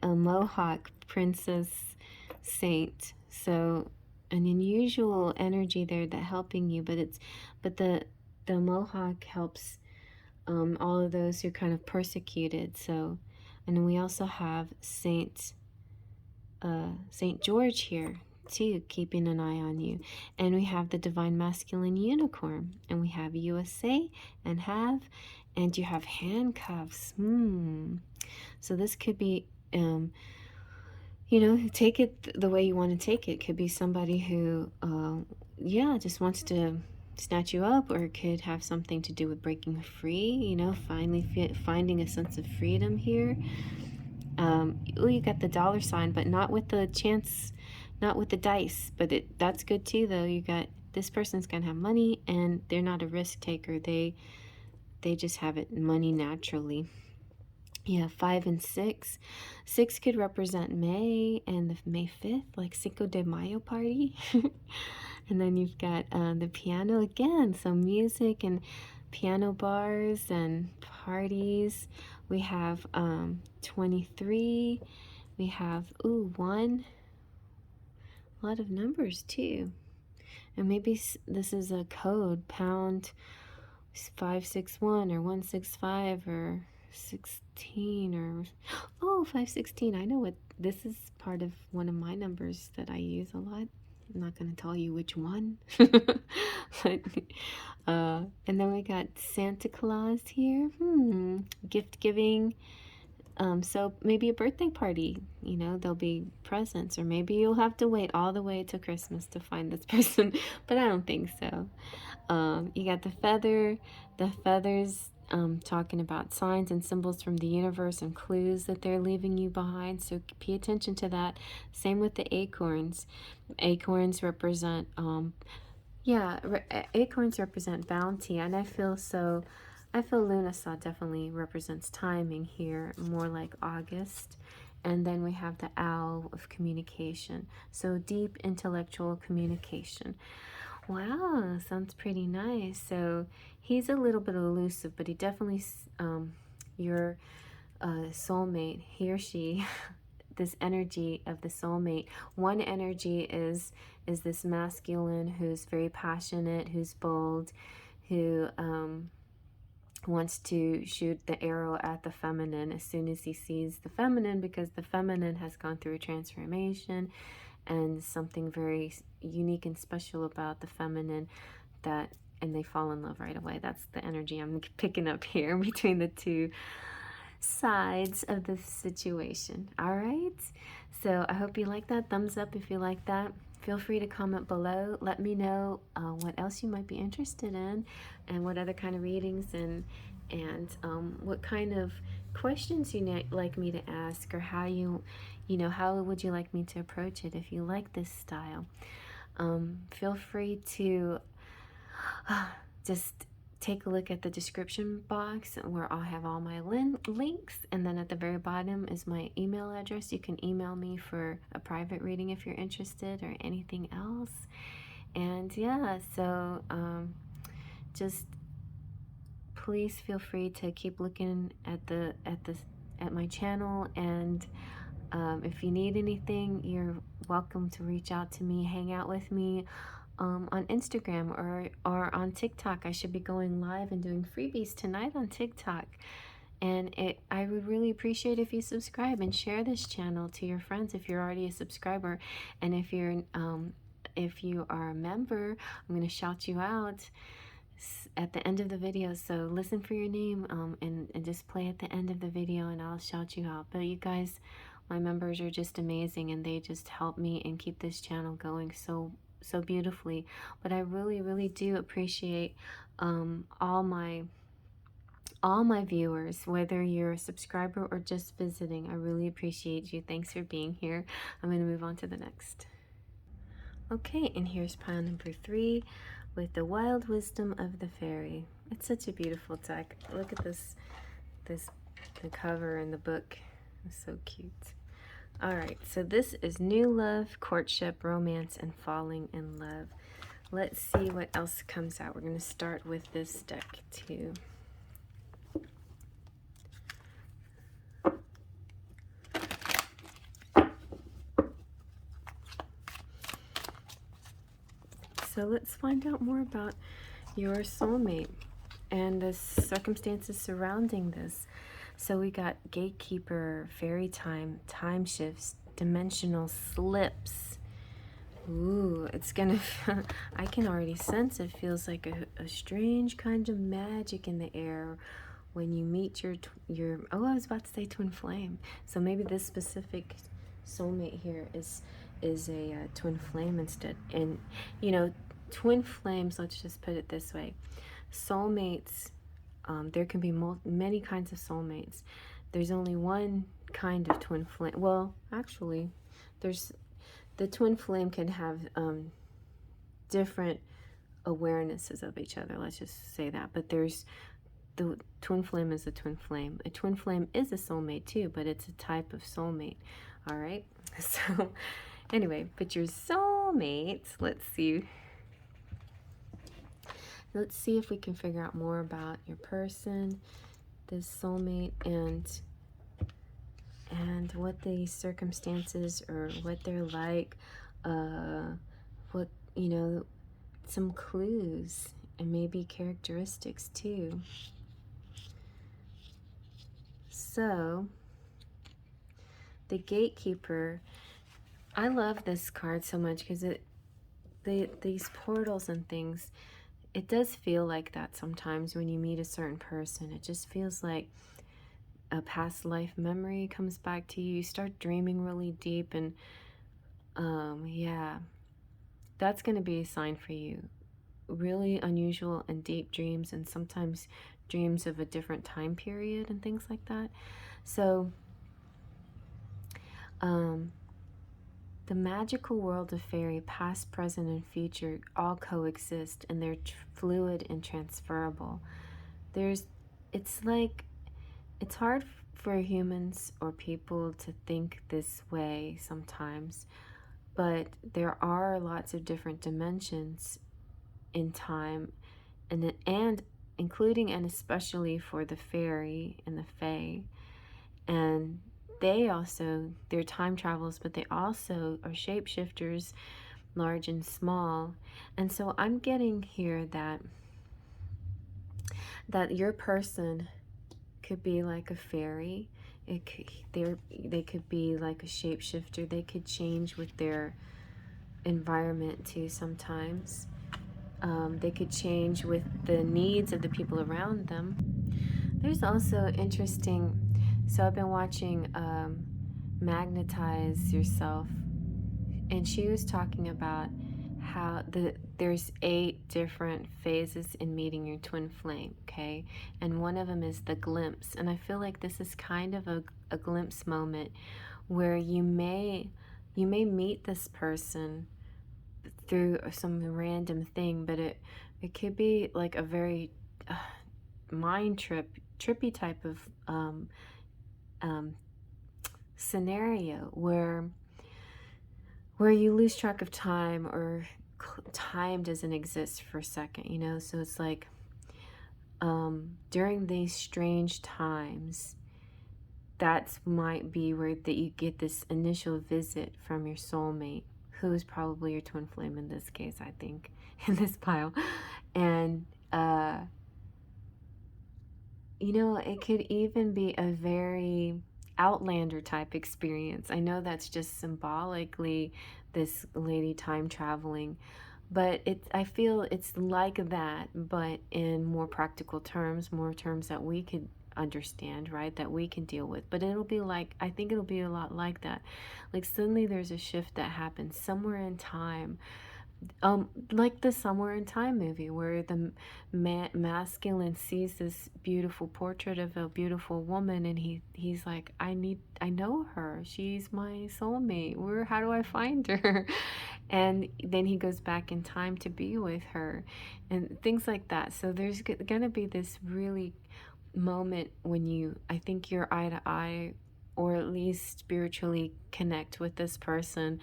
Mohawk princess saint. So an unusual energy there that helping you, but the Mohawk helps all of those who are kind of persecuted. So, and then we also have Saint George here too, keeping an eye on you. And we have the divine masculine unicorn, and we have USA and have, and you have handcuffs. So this could be you know, take it the way you want to take it. Could be somebody who yeah, just wants to snatch you up, or it could have something to do with breaking free, you know, finally finding a sense of freedom here. Oh, you got the dollar sign, but not with the chance, not with the dice, but that's good too though. You got, this person's gonna have money and they're not a risk taker. They just have it money naturally. Yeah, 5 and 6. 6 could represent May and the May 5th, like Cinco de Mayo party. And then you've got the piano again, so music and piano bars and parties. We have 23. We have, ooh, 1. A lot of numbers too. And maybe this is a code, pound 561 or 165 or 16 or, oh, 516. I know what this is, part of one of my numbers that I use a lot. I'm not going to tell you which one. But, and then we got Santa Claus here. Gift giving. So maybe a birthday party, you know, there'll be presents, or maybe you'll have to wait all the way to Christmas to find this person, but I don't think so. You got the feather, the feathers, talking about signs and symbols from the universe and clues that they're leaving you behind, so pay attention to that. Same with the acorns. Acorns represent, acorns represent bounty, and I feel Lunasaw definitely represents timing here, more like August. And then we have the owl of communication, so deep intellectual communication. Wow, sounds pretty nice. So he's a little bit elusive, but he definitely, your soulmate, he or she, this energy of the soulmate. One energy is this masculine who's very passionate, who's bold, who wants to shoot the arrow at the feminine as soon as he sees the feminine, because the feminine has gone through a transformation and something very unique and special about the feminine, and they fall in love right away. That's the energy I'm picking up here between the two sides of the situation. All right, so I hope you like that. Thumbs up if you like that. Feel free to comment below. Let me know what else you might be interested in, and what other kind of readings, and what kind of questions you like me to ask, or how how would you like me to approach it if you like this style. Feel free to just take a look at the description box where I'll have all my links, and then at the very bottom is my email address. You can email me for a private reading if you're interested, or anything else. And yeah, so just please feel free to keep looking at my channel, and if you need anything, you're welcome to reach out to me, hang out with me on Instagram or on TikTok. I should be going live and doing freebies tonight on TikTok. And I would really appreciate if you subscribe and share this channel to your friends if you're already a subscriber. And if you are a member, I'm going to shout you out at the end of the video. So listen for your name and just play at the end of the video, and I'll shout you out. But you guys, my members are just amazing, and they just help me and keep this channel going so beautifully. But I really do appreciate all my viewers, whether you're a subscriber or just visiting. I really appreciate you. Thanks for being here. I'm going to move on to the next. Okay, and here's pile number 3 with the Wild Wisdom of the Fairy. It's such a beautiful deck. Look at the cover and the book. It's so cute. Alright, so this is New Love, Courtship, Romance, and Falling in Love. Let's see what else comes out. We're going to start with this deck too. So let's find out more about your soulmate and the circumstances surrounding this. So we got Gatekeeper, Fairy Time, Time Shifts, Dimensional Slips. Ooh, it's gonna, I can already sense it feels like a strange kind of magic in the air when you meet your, oh, I was about to say twin flame. So maybe this specific soulmate here is a twin flame instead. And, you know, twin flames, let's just put it this way. Soulmates, there can be many kinds of soulmates. There's only one kind of twin flame. Well, actually, the twin flame can have different awarenesses of each other. Let's just say that. But there's the twin flame is a twin flame. A twin flame is a soulmate too, but it's a type of soulmate. All right. So anyway, but your soulmates, let's see. Let's see if we can figure out more about your person, this soulmate, and what the circumstances or what they're like, what, you know, some clues and maybe characteristics too. So the Gatekeeper, I love this card so much because these portals and things, it does feel like that sometimes when you meet a certain person. It just feels like a past life memory comes back to you. You start dreaming really deep, and yeah, that's going to be a sign for you. Really unusual and deep dreams, and sometimes dreams of a different time period and things like that. So the magical world of fairy, past, present, and future, all coexist, and they're fluid and transferable. It's hard for humans or people to think this way sometimes, but there are lots of different dimensions in time, and including and especially for the fairy and the fae. And they're time travels, but they also are shapeshifters, large and small. And so I'm getting here that your person could be like a fairy. They could be like a shapeshifter. They could change with their environment too sometimes. They could change with the needs of the people around them. There's also interesting, so I've been watching Magnetize Yourself, and she was talking about how there's 8 different phases in meeting your twin flame, okay? And one of them is the glimpse. And I feel like this is kind of a glimpse moment where you may meet this person through some random thing, but it could be like a very trippy type of scenario where you lose track of time, or time doesn't exist for a second, you know? So it's like during these strange times, that might be where that you get this initial visit from your soulmate, who is probably your twin flame in this case, I think, in this pile. And you know, it could even be a very Outlander type experience. I know that's just symbolically this lady time traveling, but I feel it's like that, but in more practical terms, more terms that we could understand, right? That we can deal with. But it'll be like, I think it'll be a lot like that. Like suddenly there's a shift that happens somewhere in time, like the Somewhere in Time movie, where the masculine sees this beautiful portrait of a beautiful woman, and he's like, I know her, she's my soulmate, how do I find her? And then he goes back in time to be with her, and things like that. So there's gonna be this really moment when I think you're eye to eye, or at least spiritually connect with this person,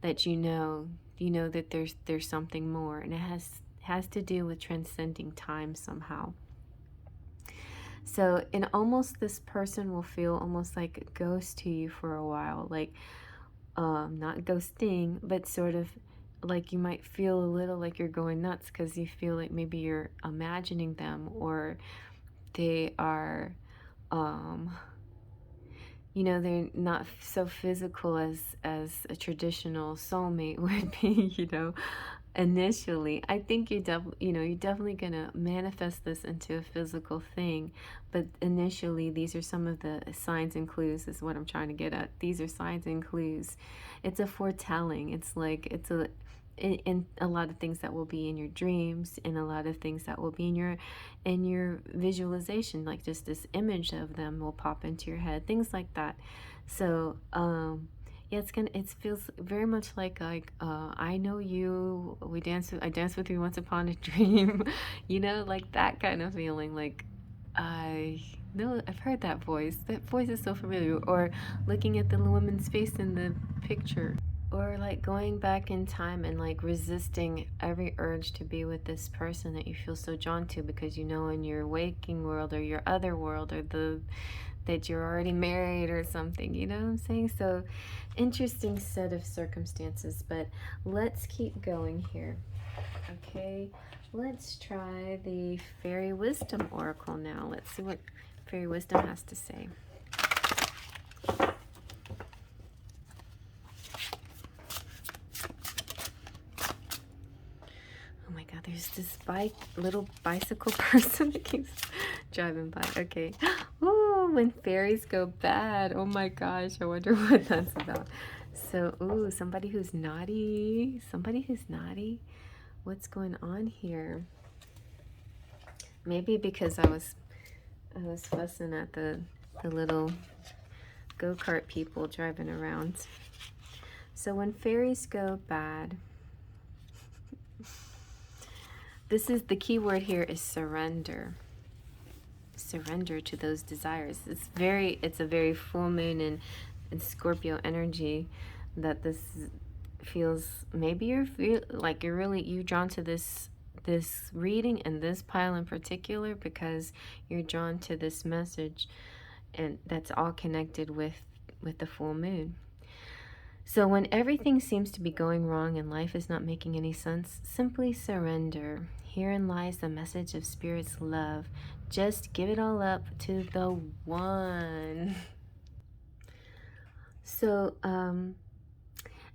that you know that there's something more, and it has to do with transcending time somehow. So, and almost this person will feel almost like a ghost to you for a while, like not ghosting, but sort of like you might feel a little like you're going nuts because you feel like maybe you're imagining them, or they are you know, they're not so physical as a traditional soulmate would be, you know, initially. I think you're definitely gonna manifest this into a physical thing, but initially these are some of the signs and clues, is what I'm trying to get at. These are signs and clues. It's a foretelling. It's like in a lot of things that will be in your dreams, and a lot of things that will be in your visualization, like just this image of them will pop into your head, things like that. So yeah, it feels very much like I know you, I danced with you once upon a dream, you know, like that kind of feeling. Like I know I've heard that voice. That voice is so familiar. Or looking at the woman's face in the picture, or like going back in time and like resisting every urge to be with this person that you feel so drawn to, because you know in your waking world or your other world, or that you're already married or something, you know what I'm saying? So interesting set of circumstances, but let's keep going here. Okay, let's try the Fairy Wisdom Oracle now. Let's see what Fairy Wisdom has to say. There's this little bicycle person that keeps driving by. Okay. Ooh, when fairies go bad. Oh my gosh, I wonder what that's about. So, ooh, somebody who's naughty. Somebody who's naughty. What's going on here? Maybe because I was fussing at the little go-kart people driving around. So when fairies go bad, this is the key word here, is surrender. Surrender to those desires. It's a very full moon in Scorpio energy that this feels. Maybe you're drawn to this reading and this pile in particular because you're drawn to this message, and that's all connected with the full moon. So when everything seems to be going wrong and life is not making any sense, simply surrender. Herein lies the message of Spirit's love. Just give it all up to the one. So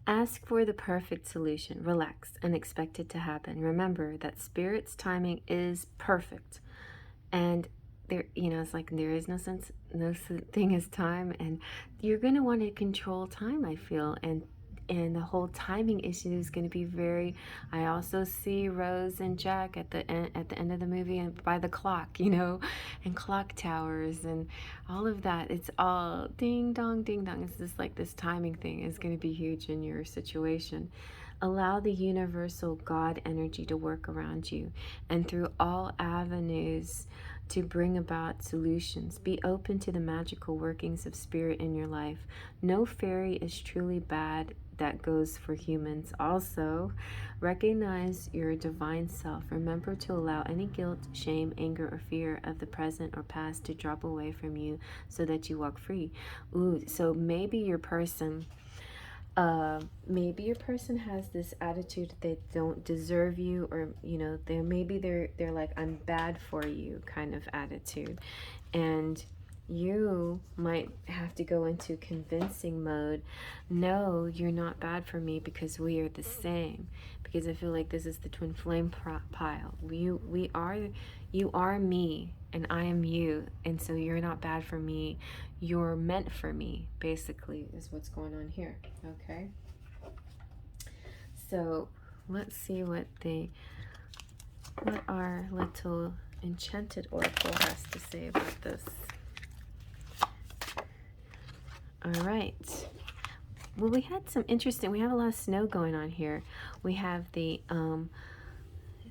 ask for the perfect solution. Relax and expect it to happen. Remember that Spirit's timing is perfect. And there, it's like there is no thing as time, and you're going to want to control time, I feel, and the whole timing issue is going to be very. I also see Rose and Jack at the end of the movie, and by the clock, and clock towers and all of that. It's all ding dong, ding dong. It's just like this timing thing is going to be huge in your situation. Allow the universal God energy to work around you and through all avenues to bring about solutions. Be open to the magical workings of spirit in your life. No fairy is truly bad. That goes for humans also. Recognize your divine self. Remember to allow any guilt, shame, anger, or fear of the present or past to drop away from you so that you walk free. Ooh, so maybe your person has this attitude that they don't deserve you, or you know, they're like, I'm bad for you kind of attitude, and you might have to go into convincing mode. No, you're not bad for me because we are the same. Because I feel like this is the twin flame pile. You are me and I am you, and so you're not bad for me. You're meant for me, basically, is what's going on here. Okay. So let's see what our little Enchanted Oracle has to say about this. All right. Well, we have a lot of snow going on here. We have the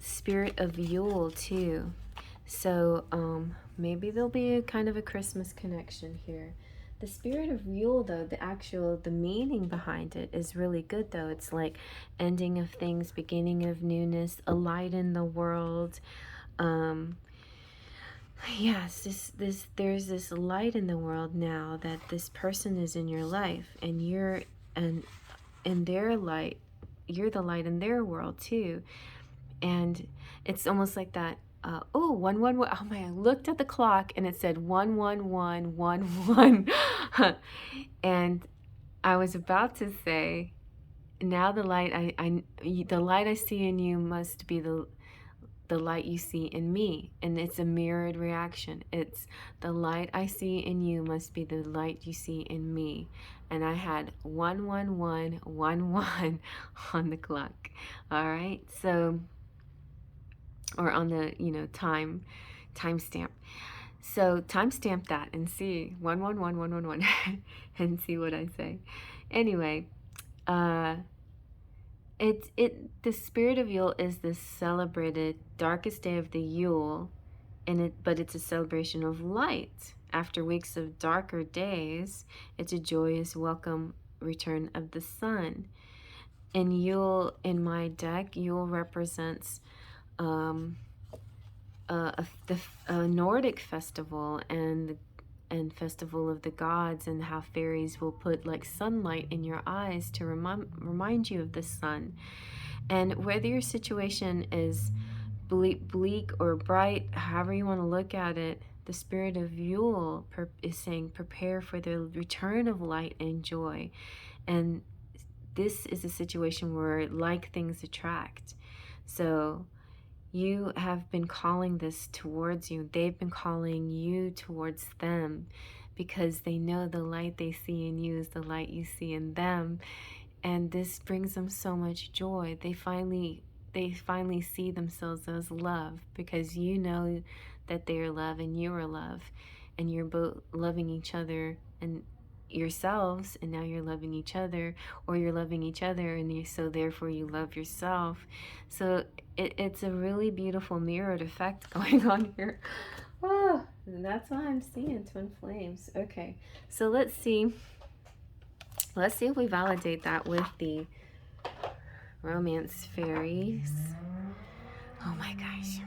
spirit of Yule too. So maybe there'll be a kind of a Christmas connection here. The spirit of Yule, though, the meaning behind it is really good, though. It's like ending of things, beginning of newness, a light in the world. Yes, there's this light in the world now, that this person is in your life, and you're in their light. You're the light in their world too, and it's almost like that. Oh, 111. Oh my! I looked at the clock and it said 11111, and I was about to say, now the light the light I see in you must be the light you see in me, and it's a mirrored reaction. It's the light I see in you must be the light you see in me. And I had 11111 on the clock. All right, so, or on the, you know, timestamp. So timestamp that and see 111111 and see what I say. Anyway, the spirit of Yule is the celebrated darkest day of the Yule, but it's a celebration of light. After weeks of darker days, it's a joyous welcome return of the sun. And Yule, in my deck, Yule represents the Nordic festival and festival of the gods, and how fairies will put like sunlight in your eyes to remind you of the sun. And whether your situation is bleak or bright, however you want to look at it, the spirit of Yule is saying prepare for the return of light and joy. And this is a situation where like things attract. So you have been calling this towards you. They've been calling you towards them, because they know the light they see in you is the light you see in them. And this brings them so much joy. They finally see themselves as love, because you know that they are love and you are love, and you're both loving each other and yourselves, and now you're loving each other, or you're loving each other, and so therefore you love yourself. So it's a really beautiful mirrored effect going on here. Oh, and that's why I'm seeing twin flames. Okay, so let's see if we validate that with the romance fairies. Oh my gosh,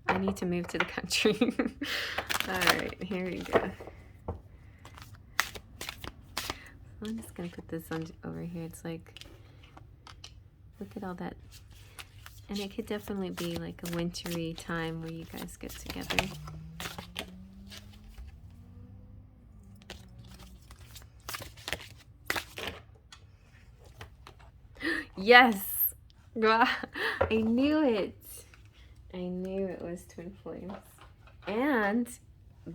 I need to move to the country. All right, here we go. I'm just gonna put this on over here. It's like, look at all that. And it could definitely be like a wintry time where you guys get together. Yes! I knew it! I knew it was twin flames. And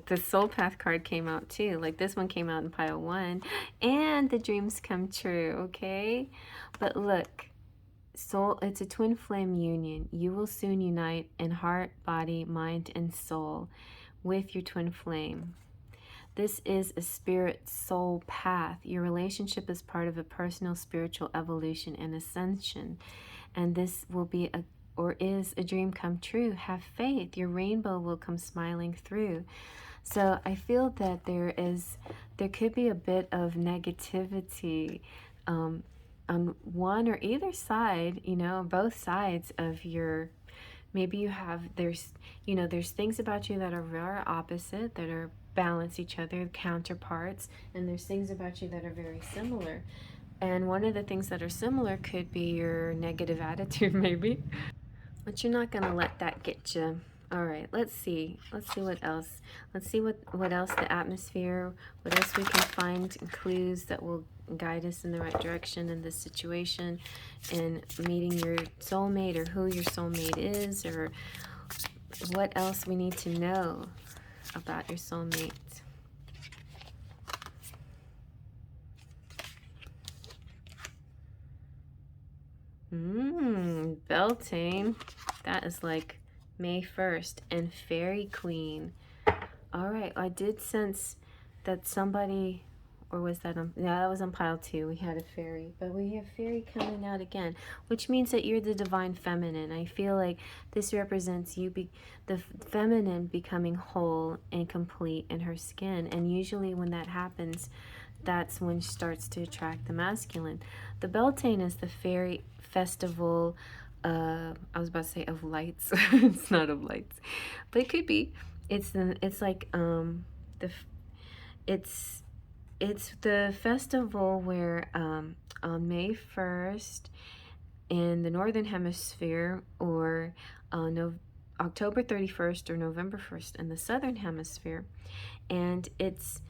the soul path card came out too. Like this one came out in pile 1. And the dreams come true, okay? But look, soul, it's a twin flame union. You will soon unite in heart, body, mind, and soul with your twin flame. This is a spirit soul path. Your relationship is part of a personal spiritual evolution and ascension. And this will be a or is a dream come true. Have faith. Your rainbow will come smiling through. So I feel that there could be a bit of negativity on one or either side, you know, both sides of your, maybe you have, there's things about you that are very opposite, that are balance each other, counterparts, and there's things about you that are very similar. And one of the things that are similar could be your negative attitude, maybe. But you're not gonna let that get you. All right, let's see what else. Let's see what else the atmosphere, what else we can find clues that will guide us in the right direction in this situation, and meeting your soulmate, or who your soulmate is, or what else we need to know about your soulmate. Beltane. That is like May 1st. And Fairy Queen. All right, I did sense that somebody, or was that on, yeah, that was on pile 2. We had a fairy, but we have fairy coming out again, which means that you're the divine feminine. I feel like this represents you, the feminine becoming whole and complete in her skin. And usually when that happens, that's when she starts to attract the masculine. The Beltane is the fairy festival, I was about to say of lights. It's not of lights, but it could be. It's like it's the festival where on May 1st in the northern hemisphere, or October 31st or November 1st in the southern hemisphere, and it's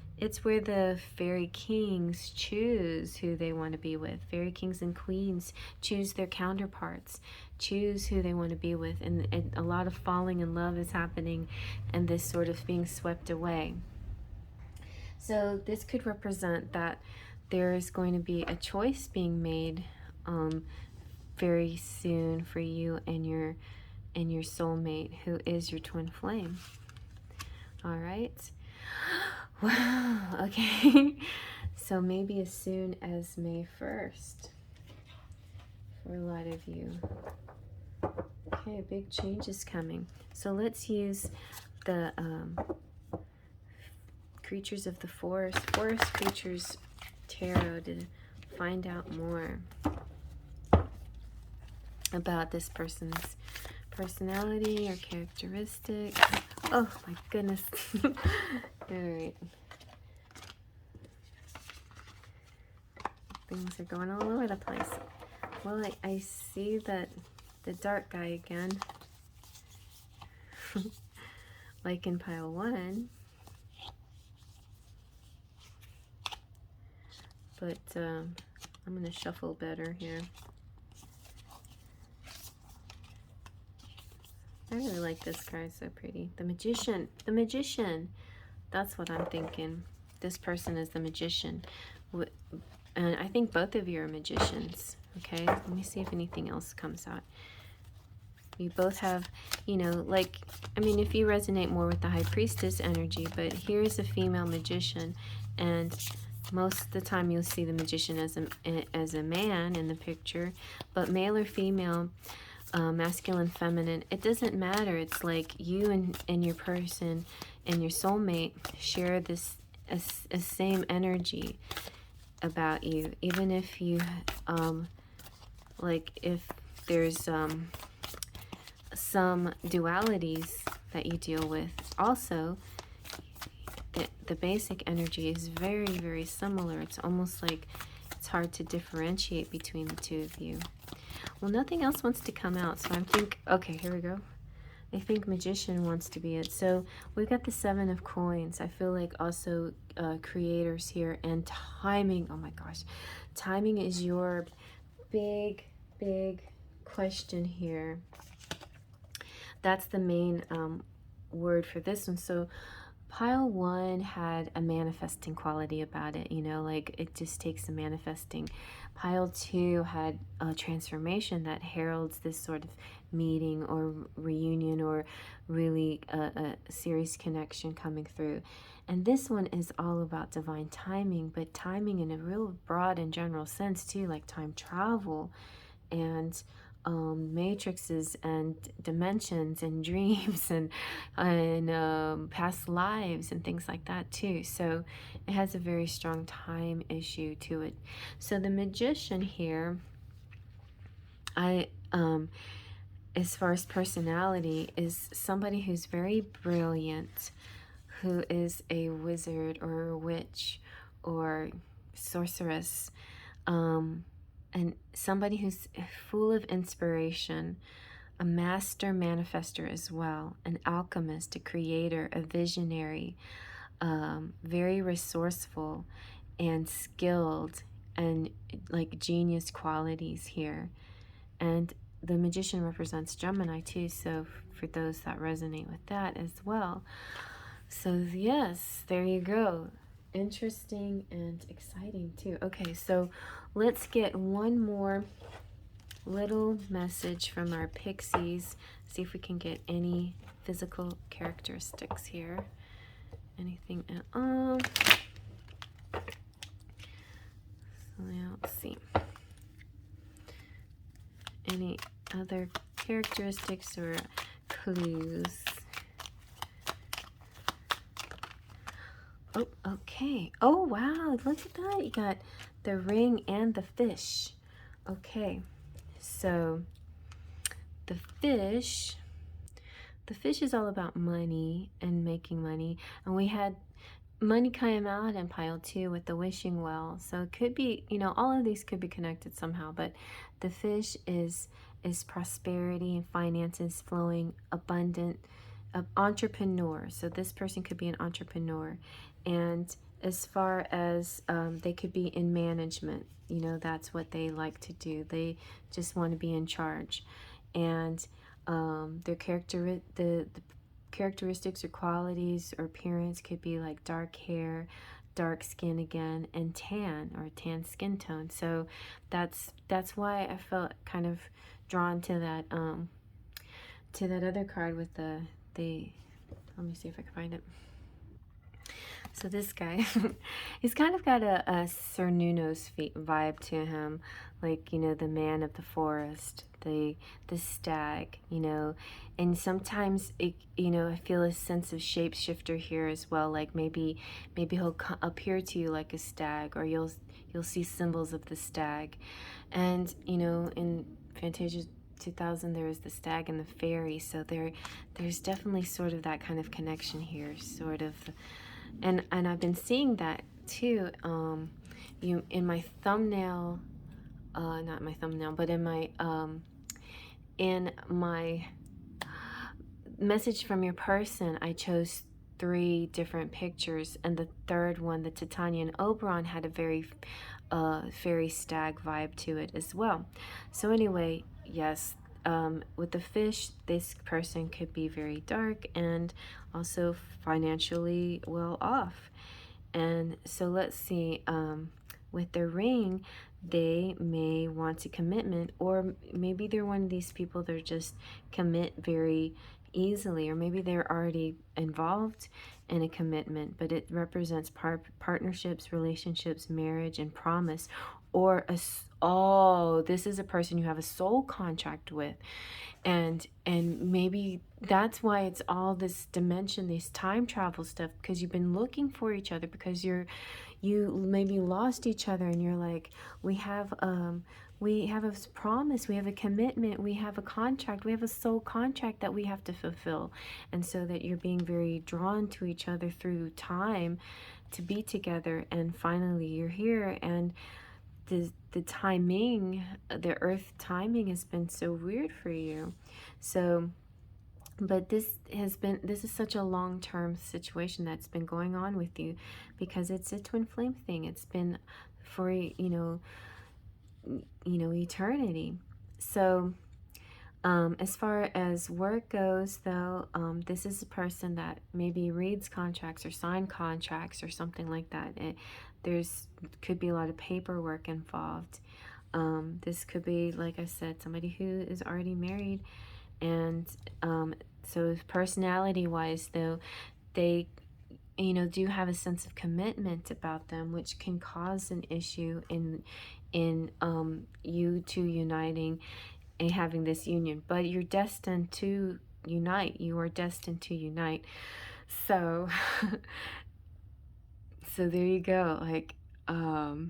where the fairy kings choose who they want to be with. Fairy kings and queens choose their counterparts, choose who they want to be with, and a lot of falling in love is happening, and this sort of being swept away. So this could represent that there is going to be a choice being made very soon for you and your soulmate, who is your twin flame. All right. Wow, okay. So maybe as soon as May 1st for a lot of you. Okay, big change is coming. So let's use the Creatures of the Forest Creatures Tarot to find out more about this person's personality or characteristics. Oh my goodness. All right. Things are going all over the place. Well, I see that the dark guy again. Like in pile 1. But I'm going to shuffle better here. I really like this card, so pretty. The Magician. The Magician. That's what I'm thinking. This person is the Magician. And I think both of you are magicians. Okay, let me see if anything else comes out. You both have, you know, like, I mean, if you resonate more with the High Priestess energy, but here's a female magician, and most of the time you'll see the magician as a man in the picture, but male or female, masculine, feminine, it doesn't matter. It's like you and your person and your soulmate share this a same energy about you, even if you like if there's some dualities that you deal with. Also, the basic energy is very, very similar. It's almost like it's hard to differentiate between the two of you. Well, nothing else wants to come out, so I think, okay, here we go. I think Magician wants to be it. So we've got the 7 of Coins. I feel like also creators here, and timing. Oh my gosh, timing is your big question here. That's the main word for this one. So pile 1 had a manifesting quality about it, you know, like it just takes a manifesting. Pile 2 had a transformation that heralds this sort of meeting or reunion, or really a serious connection coming through. And this one is all about divine timing, but timing in a real broad and general sense too, like time travel and matrices and dimensions and dreams and past lives and things like that too. So it has a very strong time issue to it. So the magician here, as far as personality, is somebody who's very brilliant, who is a wizard or a witch or sorceress, and somebody who's full of inspiration, a master manifester as well, an alchemist, a creator, a visionary, very resourceful and skilled, and like genius qualities here. And the magician represents Gemini too, so for those that resonate with that as well. So yes, there you go. Interesting and exciting too. Okay, so let's get one more little message from our pixies. See if we can get any physical characteristics here. Anything at all? So now let's see. Any other characteristics or clues? Oh, okay. Oh, wow. Look at that. You got the ring and the fish. Okay. So the fish is all about money and making money. And we had money came out in pile 2 with the wishing well. So it could be, you know, all of these could be connected somehow. But the fish is prosperity and finances flowing, abundant, entrepreneur. So this person could be an entrepreneur. And as far as they could be in management, you know, that's what they like to do. They just want to be in charge. And their the characteristics or qualities or appearance could be like dark hair, dark skin again, and tan or tan skin tone. So that's why I felt kind of drawn to that other card with the let me see if I can find it. So this guy, he's kind of got a Cernunnos vibe to him, like, you know, the man of the forest, the stag, you know, and sometimes it, you know, I feel a sense of shapeshifter here as well. Like maybe he'll appear to you like a stag, or you'll see symbols of the stag, and you know, in Fantasia 2000 there was the stag and the fairy, so there's definitely sort of that kind of connection here, sort of. And I've been seeing that too, in my thumbnail, not my thumbnail, but in my message from your person, I chose 3 different pictures, and the third one, the Titania and Oberon, had a very fairy stag vibe to it as well. So anyway, yes, with the fish, this person could be very dark and also financially well off. And so let's see, with the ring, they may want a commitment, or maybe they're one of these people that just commit very easily, or maybe they're already involved in a commitment, but it represents partnerships, relationships, marriage, and promise. Or oh, this is a person you have a soul contract with, and maybe that's why it's all this dimension, this time travel stuff, because you've been looking for each other, because you maybe lost each other, and you're like, we have a promise, we have a commitment, we have a contract, we have a soul contract that we have to fulfill. And so that you're being very drawn to each other through time to be together, and finally you're here. And the timing, the earth timing has been so weird for you. So, but this is such a long-term situation that's been going on with you, because it's a twin flame thing. It's been for, you know, eternity. So as far as work goes, though, this is a person that maybe reads contracts or sign contracts or something like that. Could be a lot of paperwork involved. This could be, like I said, somebody who is already married And so personality wise though, they, you know, do have a sense of commitment about them, which can cause an issue in you two uniting and having this union. But you're destined to unite. You are destined to unite. So so there you go. Like so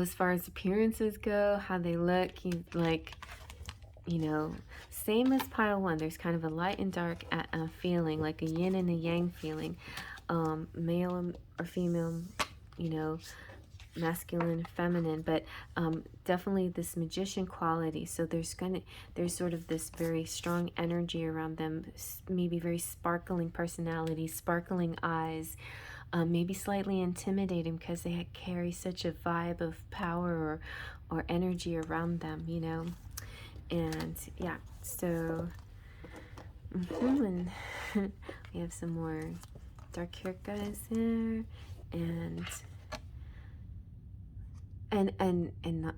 as far as appearances go, how they look, like, you know, same as pile one. There's kind of a light and dark feeling, like a yin and a yang feeling. Male or female, you know, masculine, feminine, but definitely this magician quality. So there's sort of this very strong energy around them, maybe very sparkling personality, sparkling eyes, maybe slightly intimidating because they carry such a vibe of power or energy around them, you know. And yeah, so and we have some more dark hair guys there, and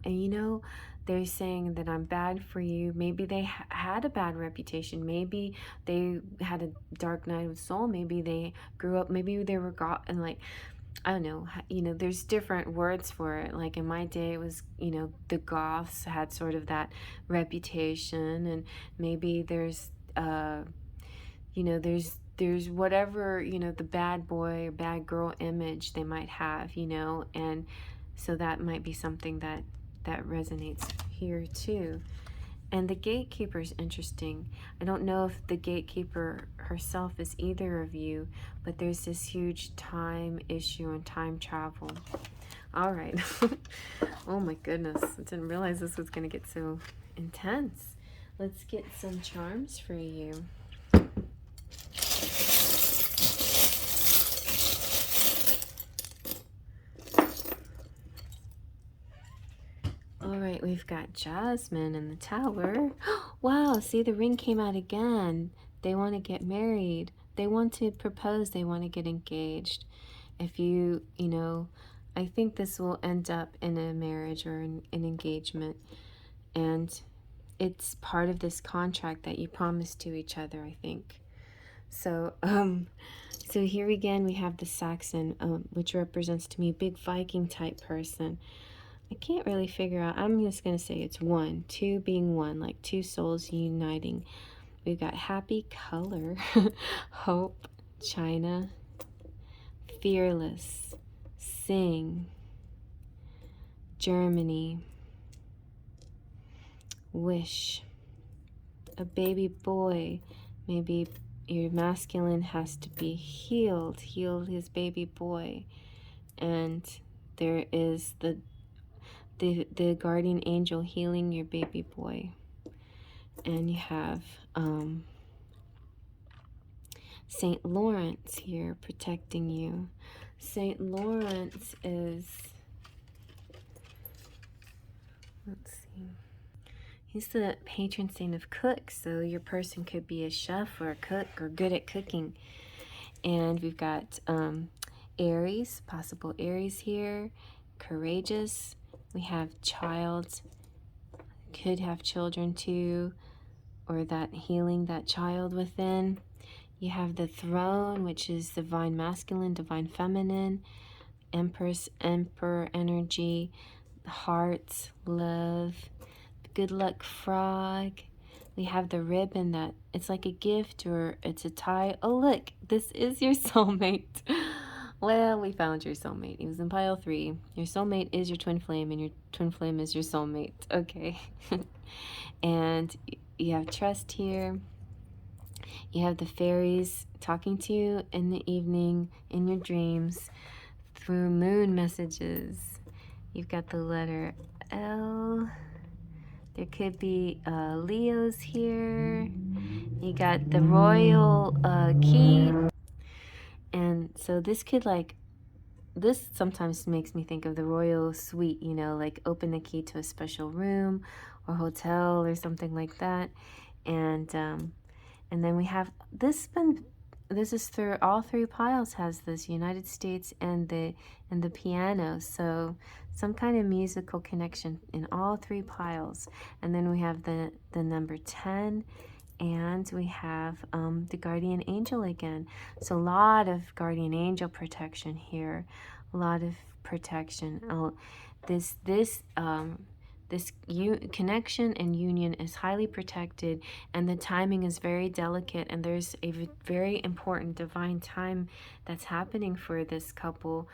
you know, they're saying that I'm bad for you. Maybe they had a bad reputation. Maybe they had a dark night of soul. Maybe they grew up, maybe they were and like, I don't know, you know, there's different words for it. Like in my day, it was, you know, the goths had sort of that reputation, and maybe there's, you know, there's whatever, you know, the bad boy or bad girl image they might have, you know, and so that might be something that resonates here too. And the gatekeeper is interesting. I don't know if the gatekeeper herself is either of you, but there's this huge time issue and time travel. All right. Oh my goodness. I didn't realize this was going to get so intense. Let's get some charms for you. All right, we've got Jasmine in the tower. Wow, see, the ring came out again. They want to get married. They want to propose. They want to get engaged. If you know, I think this will end up in a marriage or an engagement. And it's part of this contract that you promised to each other, I think. So, so here again, we have the Saxon, which represents to me a big Viking type person. I can't really figure out. I'm just going to say it's one. Two being one, like two souls uniting. We've got happy color, hope, China, fearless, sing, Germany, wish, a baby boy. Maybe your masculine has to be healed, heal his baby boy. And there is the guardian angel healing your baby boy. And you have Saint Lawrence here protecting you. Saint Lawrence is, let's see, he's the patron saint of cooks. So your person could be a chef or a cook or good at cooking. And we've got Aries, possible Aries here, courageous. We have child, could have children too, or that healing that child within. You have the throne, which is divine masculine, divine feminine, empress, emperor energy, hearts, love, good luck frog. We have the ribbon that it's like a gift or it's a tie. Oh, look, this is your soulmate. Well, we found your soulmate. He was in pile 3. Your soulmate is your twin flame, and your twin flame is your soulmate. Okay. And you have trust here. You have the fairies talking to you in the evening, in your dreams, through moon messages. You've got the letter L. There could be Leos here. You got the royal key. And so this could, like, this sometimes makes me think of the royal suite, you know, like open the key to a special room or hotel or something like that. And then we have this one. this is through all three piles has this United States and the piano, so some kind of musical connection in all three piles. And then we have the number 10, and we have the guardian angel again. So a lot of guardian angel protection here, a lot of protection. Oh, this connection and union is highly protected, and the timing is very delicate, and there's a very important divine time that's happening for this couple,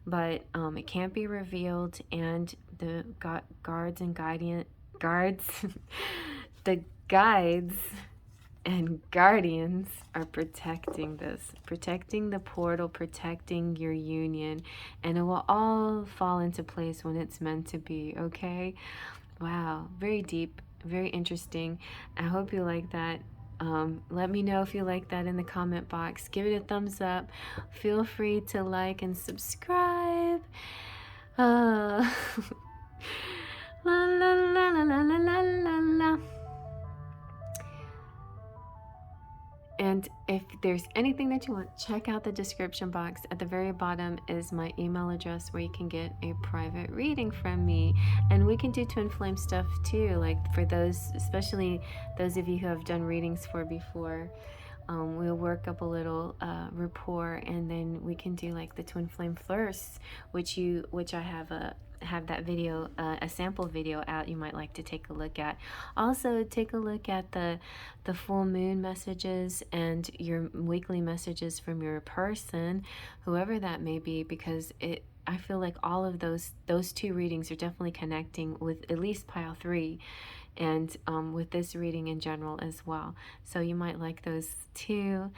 but it can't be revealed, and the guards and guards the guides and guardians are protecting this, protecting the portal, protecting your union, and it will all fall into place when it's meant to be, okay? Wow, very deep, very interesting. I hope you like that. Let me know if you like that in the comment box. Give it a thumbs up. Feel free to like and subscribe. La la la la la la la la. And if there's anything that you want, check out the description box. At the very bottom is my email address where you can get a private reading from me. And we can do twin flame stuff too, like for those, especially those of you who have done readings before. We'll work up a little rapport, and then we can do like the twin flame first, which I have that video, a sample video out you might like to take a look at. Also take a look at the full moon messages and your weekly messages from your person, whoever that may be, because I feel like all of those two readings are definitely connecting with at least pile 3, and with this reading in general as well. So you might like those too.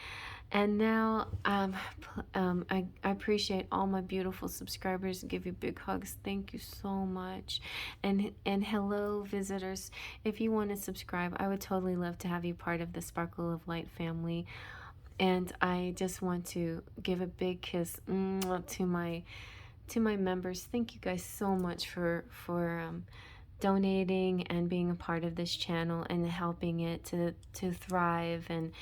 And now I appreciate all my beautiful subscribers. Give you big hugs. Thank you so much. And hello visitors. If you want to subscribe, I would totally love to have you part of the Sparkle of Light family. And I just want to give a big kiss to my members. Thank you guys so much for donating and being a part of this channel and helping it to thrive, and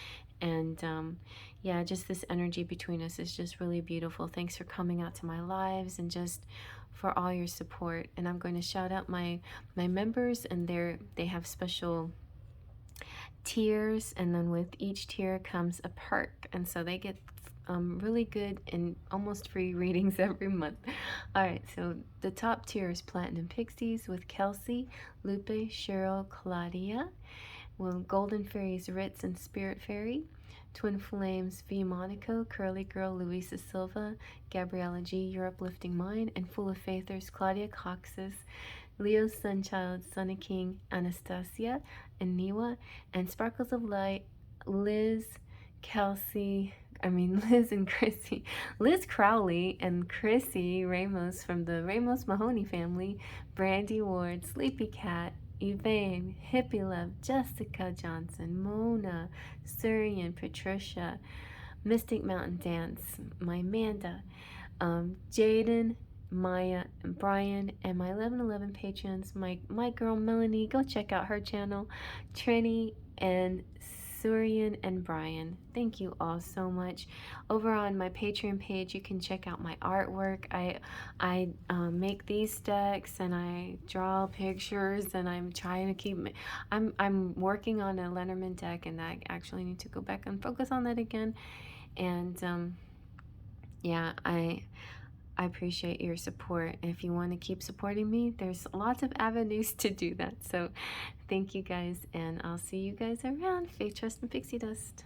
yeah, just this energy between us is just really beautiful. Thanks for coming out to my lives and just for all your support. And I'm going to shout out my members, and they have special tiers, and then with each tier comes a perk, and so they get really good and almost free readings every month. Alright, so the top tier is Platinum Pixies with Kelsey, Lupe, Cheryl, Claudia. Well, Golden Fairies, Ritz and Spirit Fairy. Twin Flames, V. Monaco, Curly Girl, Luisa Silva, Gabriella G, Your Uplifting Mind, and Full of Faithers, Claudia Coxis, Leo Sunchild, Sunny King, Anastasia, and Niwa, and Sparkles of Light, Liz and Chrissy, Liz Crowley and Chrissy Ramos from the Ramos Mahoney family, Brandy Ward, Sleepy Cat, Yvain, Hippie Love, Jessica Johnson, Mona, Surian, Patricia, Mystic Mountain Dance, my Amanda, Jaden, Maya, and Brian, and my 1111 patrons, my girl Melanie, go check out her channel, Trini, and Surian and Brian. Thank you all so much. Over on my Patreon page, you can check out my artwork. I make these decks, and I draw pictures, and I'm trying to keep. I'm working on a Lenormand deck, and I actually need to go back and focus on that again. And yeah, I appreciate your support. If you want to keep supporting me, there's lots of avenues to do that. So thank you guys, and I'll see you guys around. Faith, trust, and pixie dust.